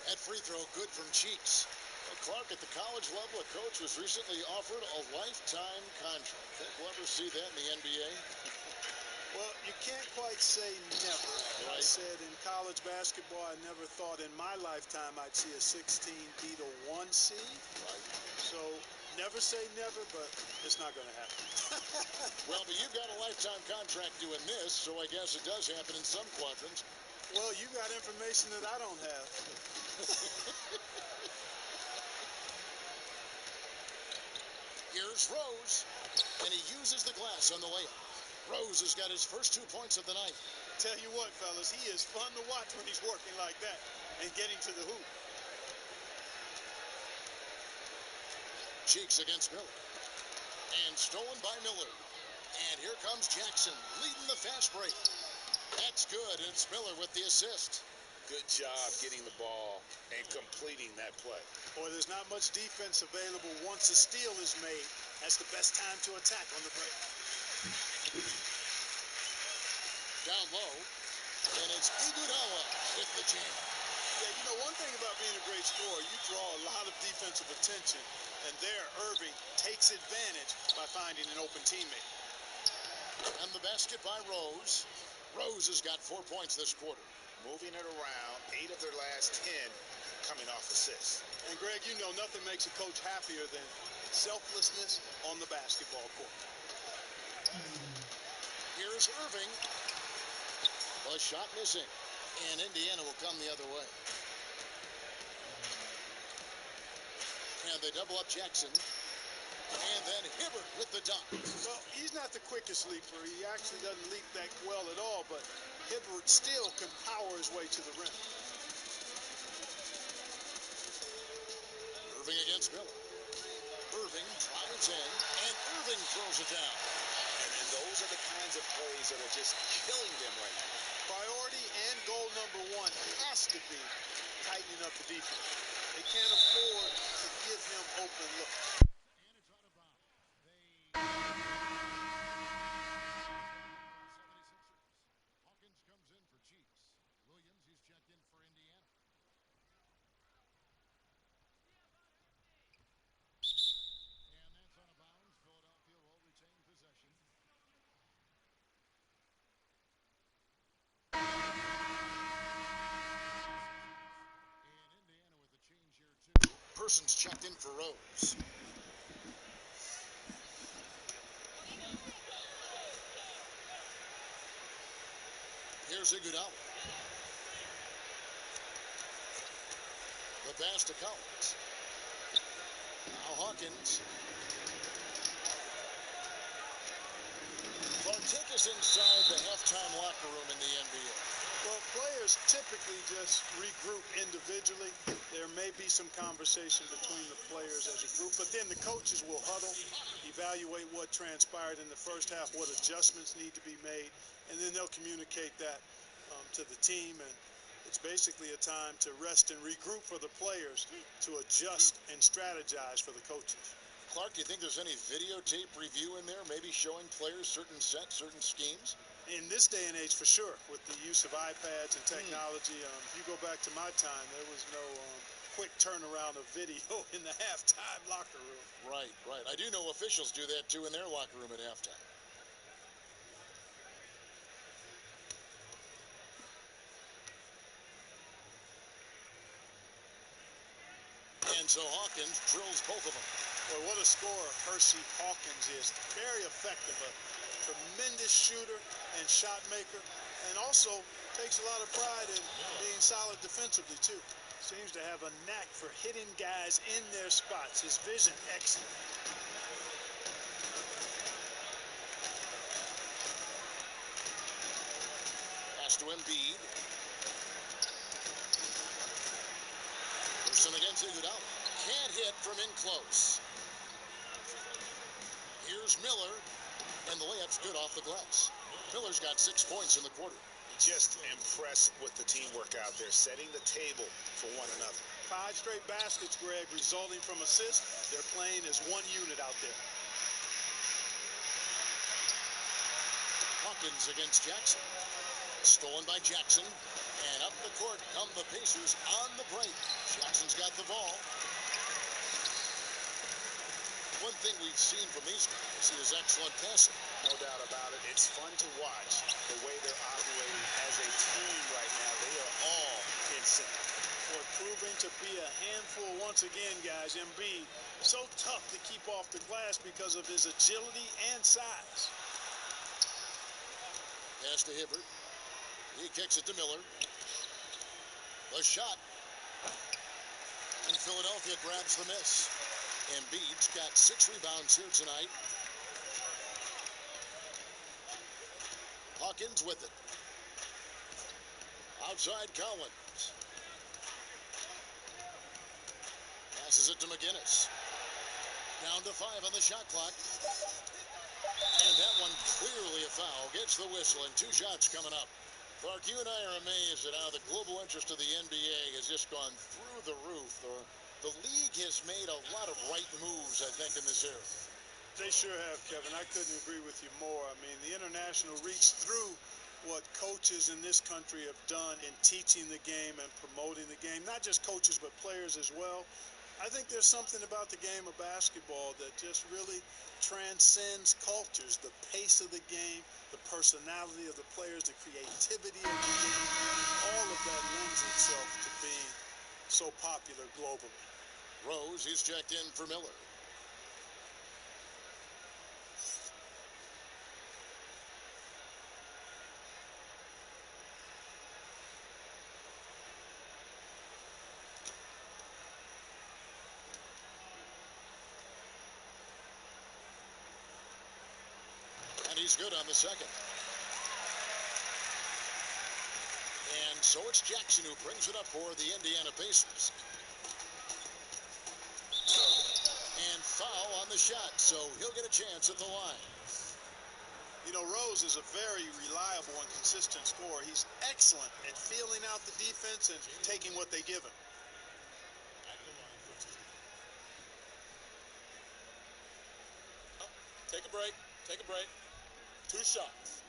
That free throw good from Cheeks. Well, Clark, at the college level, a coach was recently offered a lifetime contract. Think we'll ever see that in the NBA? Well, you can't quite say never. Right. I said in college basketball, I never thought in my lifetime I'd see a 16 beat a 1 seed. Right. So never say never, but it's not going to happen. Well, but you've got a lifetime contract doing this, so I guess it does happen in some quadrants. Well, you got information that I don't have. Here's Rose, and he uses the glass on the layup. Rose has got his first 2 points of the night. Tell you what, fellas, he is fun to watch when he's working like that and getting to the hoop. Cheeks against Miller. And stolen by Miller. And here comes Jackson leading the fast break. That's good, and it's Miller with the assist. Good job getting the ball and completing that play. Boy, there's not much defense available once a steal is made. That's the best time to attack on the break. Down low, and it's Iguodala with the jam. Yeah, you know, one thing about being a great scorer, you draw a lot of defensive attention, and there Irving takes advantage by finding an open teammate. And the basket by Rose. Rose has got 4 points this quarter. Moving it around, 8 of their last 10 coming off assists. And Greg, you know nothing makes a coach happier than selflessness on the basketball court. Here's Irving. A shot missing. And Indiana will come the other way. And they double up Jackson. And then Hibbert with the dunk. Well, he's not the quickest leaper. He actually doesn't leap that well at all, but Hibbert still can power his way to the rim. Irving against Miller. Irving drives in, and Irving throws it down. And those are the kinds of plays that are just killing them right now. Priority and goal number 1 has to be tightening up the defense. They can't afford to give him open looks. Iverson's checked in for Rose. Here's Iguodala. The pass to Collins. Now Hawkins. Clark, take us inside the halftime locker room in the NBA. Well, players typically just regroup individually. There may be some conversation between the players as a group, but then the coaches will huddle, evaluate what transpired in the first half, what adjustments need to be made, and then they'll communicate that to the team. And it's basically a time to rest and regroup for the players to adjust and strategize for the coaches. Clark, do you think there's any videotape review in there, maybe showing players certain sets, certain schemes? In this day and age, for sure, with the use of iPads and technology, if you go back to my time, there was no quick turnaround of video in the halftime locker room. Right, right. I do know officials do that, too, in their locker room at halftime. And so Hawkins drills both of them. Boy, what a scorer Hershey Hawkins is. Very effective, a tremendous shooter and shot maker, and also takes a lot of pride in being solid defensively, too. Seems to have a knack for hitting guys in their spots. His vision, excellent. Pass to Embiid. Person against Iguodala. Can't hit from in close. Here's Miller, and the layup's good off the glass. Miller's got 6 points in the quarter. Just impressed with the teamwork out there, setting the table for one another. 5 straight baskets, Greg, resulting from assists. They're playing as one unit out there. Hawkins against Jackson. Stolen by Jackson. And up the court come the Pacers on the break. Jackson's got the ball. One thing we've seen from these guys is excellent passing. No doubt about it. It's fun to watch the way they're operating as a team right now. They are all in sync. Boy, proving to be a handful once again, guys. Embiid, so tough to keep off the glass because of his agility and size. Pass to Hibbert. He kicks it to Miller. The shot. And Philadelphia grabs the miss. Embiid's got 6 rebounds here tonight. Hawkins with it. Outside Collins. Passes it to McGinnis. Down to 5 on the shot clock. And that one clearly a foul. Gets the whistle and 2 shots coming up. Clark, you and I are amazed at how the global interest of the NBA has just gone through the roof. The league has made a lot of right moves, I think, in this area. They sure have, Kevin. I couldn't agree with you more. I mean, the international reach through what coaches in this country have done in teaching the game and promoting the game. Not just coaches, but players as well. I think there's something about the game of basketball that just really transcends cultures. The pace of the game, the personality of the players, the creativity of the game, all of that lends itself to being so popular globally. Rose, he's checked in for Miller. And he's good on the second. And so it's Jackson who brings it up for the Indiana Pacers. And foul on the shot, so he'll get a chance at the line. You know, Rose is a very reliable and consistent scorer. He's excellent at feeling out the defense and taking what they give him. Take a break. Take a break. 2 shots.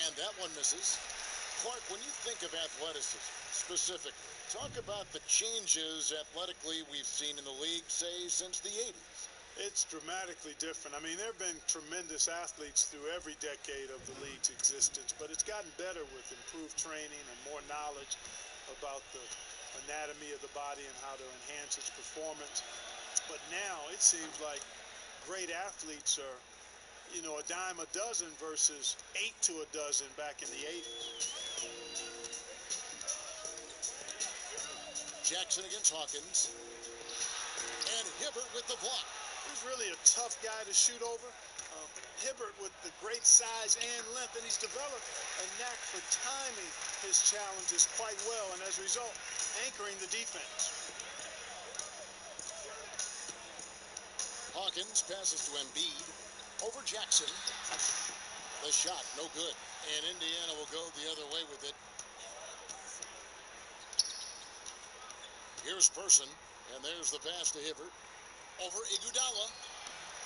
And that one misses. Clark, when you think of athleticism specifically, talk about the changes athletically we've seen in the league, say, since the 80s. It's dramatically different. I mean, there have been tremendous athletes through every decade of the league's existence, but it's gotten better with improved training and more knowledge about the anatomy of the body and how to enhance its performance. But now it seems like great athletes are, you know, a dime a dozen versus 8 to a dozen back in the 80s. Jackson against Hawkins. And Hibbert with the block. He's really a tough guy to shoot over. Hibbert with the great size and length, and he's developed a knack for timing his challenges quite well, and as a result, anchoring the defense. Hawkins passes to Embiid. Over Jackson. The shot, no good. And Indiana will go the other way with it. Here's Person, and there's the pass to Hibbert. Over Iguodala,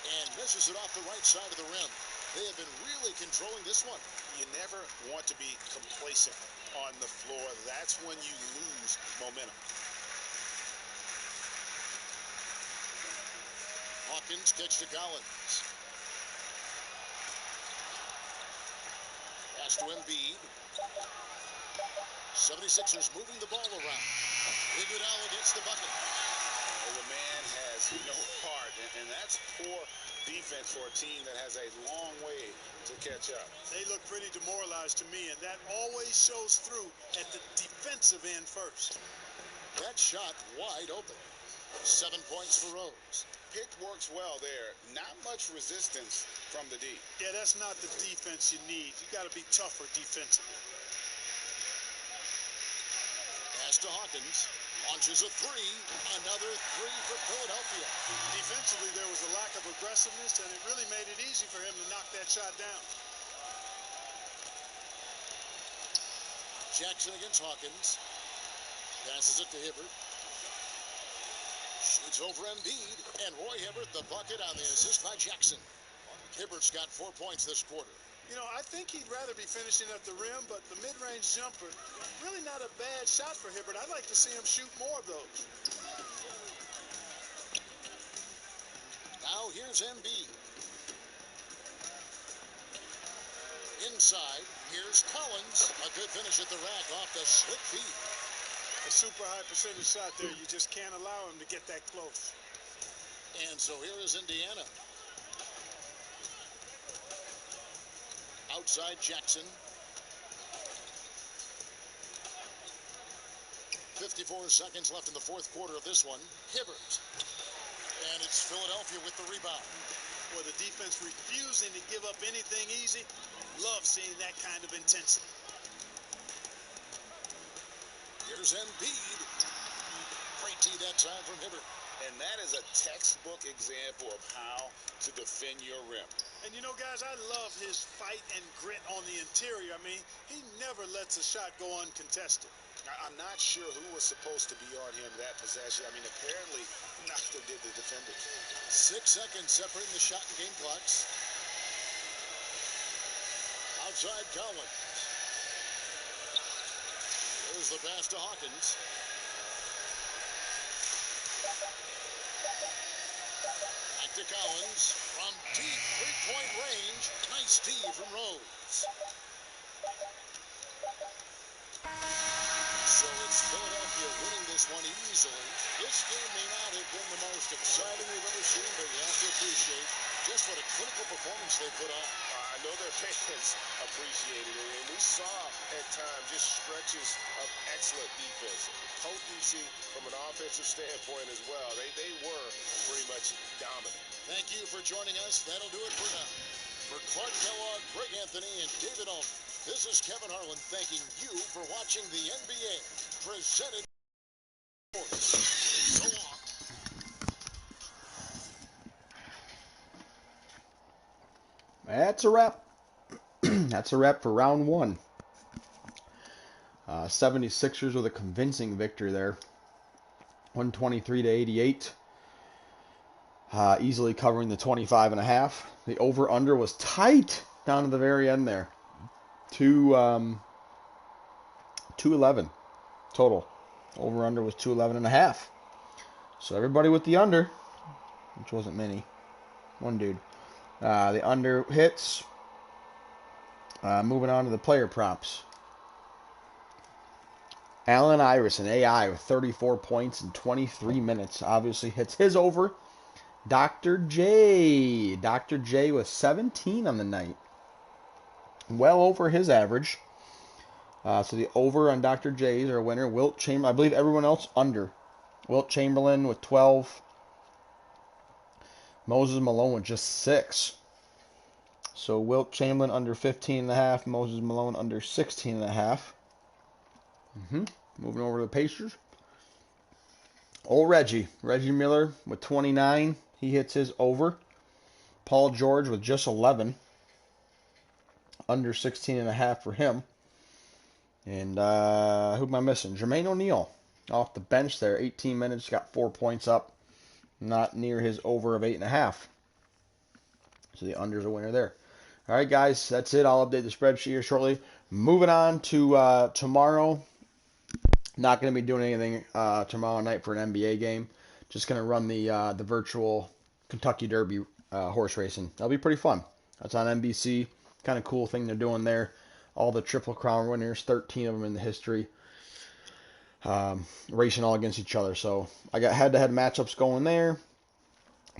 and misses it off the right side of the rim. They have been really controlling this one. You never want to be complacent on the floor. That's when you lose momentum. Hawkins catch to Collins. Pass to Embiid. 76ers moving the ball around. Iguodala gets the bucket. The man has no heart, and that's poor defense for a team that has a long way to catch up. They look pretty demoralized to me, and that always shows through at the defensive end first. That shot wide open. 7 points for Rose. Pick works well there. Not much resistance from the D. Yeah, that's not the defense you need. You got to be tougher defensively. Pass to Hawkins. Launches a three. Another three for Philadelphia. Defensively, there was a lack of aggressiveness, and it really made it easy for him to knock that shot down. Jackson against Hawkins. Passes it to Hibbert. Shoots over Embiid. And Roy Hibbert, the bucket on the assist by Jackson. Hibbert's got 4 points this quarter. You know, I think he'd rather be finishing at the rim, but the mid-range jumper, really not a bad shot for Hibbert. I'd like to see him shoot more of those. Now here's Embiid. Inside, here's Collins. A good finish at the rack off the slick feed. A super high percentage shot there. You just can't allow him to get that close. And so here is Indiana. Outside Jackson. 54 seconds left in the fourth quarter of this one. Hibbert. And it's Philadelphia with the rebound. Boy, the defense refusing to give up anything easy. Love seeing that kind of intensity. Here's Embiid. Great tee that time from Hibbert. And that is a textbook example of how to defend your rim. And you know, guys, I love his fight and grit on the interior. I mean, he never lets a shot go uncontested. I'm not sure who was supposed to be on him that possession. I mean, apparently neither did the defenders. 6 seconds separating the shot and game clocks. Outside Collins. There's the pass to Hawkins. Back to Collins from deep three-point range. Nice D from Rose. So it's Philadelphia winning this one easily. This game may not have been the most exciting we've ever seen, but you have to appreciate just what a clinical performance they put on. I know their fans appreciated it, and we saw at times just stretches of excellent defense. Potency from an offensive standpoint as well. They were pretty much dominant. Thank you for joining us. That'll do it for now. For Clark Kellogg, Greg Anthony, and David Alton, this is Kevin Harlan thanking you for watching the NBA presented by So long. That's a wrap. That's a wrap for round one. 76ers with a convincing victory there. 123-88. Easily covering the 25.5. The over-under was tight down to the very end there. 211 total. Over-under was 211.5. So everybody with the under, which wasn't many, One dude. The under hits. Moving on to the player props. Allen Iverson, AI, with 34 points in 23 minutes. Obviously hits his over. Dr. J. Dr. J with 17 on the night. Well over his average. So the over on Dr. J is our winner. Wilt Chamberlain, I believe everyone else under. Wilt Chamberlain with 12. Moses Malone with just 6. So Wilt Chamberlain under 15.5. Moses Malone under 16.5. Moving over to the Pacers. Old Reggie Miller with 29. He hits his over. Paul George with just 11. Under 16.5 for him. And who am I missing? Jermaine O'Neal off the bench there. 18 minutes, got 4 points up. Not near his over of 8.5. So the under's a winner there. All right, guys, that's it. I'll update the spreadsheet here shortly. Moving on to tomorrow. Not going to be doing anything tomorrow night for an NBA game. Just going to run the virtual Kentucky Derby horse racing. That'll be pretty fun. That's on NBC. Kind of cool thing they're doing there. All the Triple Crown winners, 13 of them in the history, racing all against each other. So I got head-to-head matchups going there.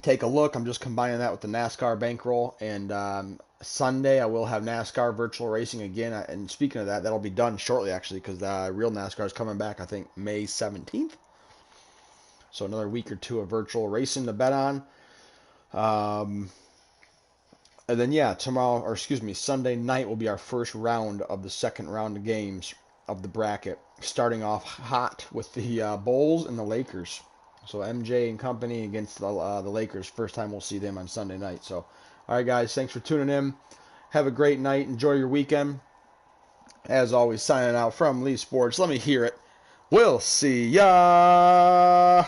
Take a look. I'm just combining that with the NASCAR bankroll. And Sunday I will have NASCAR virtual racing again. And speaking of that, that'll be done shortly actually because real NASCAR is coming back, I think, May 17th. So another week or two of virtual racing to bet on. And then, Sunday night will be our first round of the second round of games of the bracket. Starting off hot with the Bulls and the Lakers. So MJ and company against the Lakers. First time we'll see them on Sunday night. So, all right, guys, thanks for tuning in. Have a great night. Enjoy your weekend. As always, signing out from Lee Sports. Let me hear it. We'll see ya.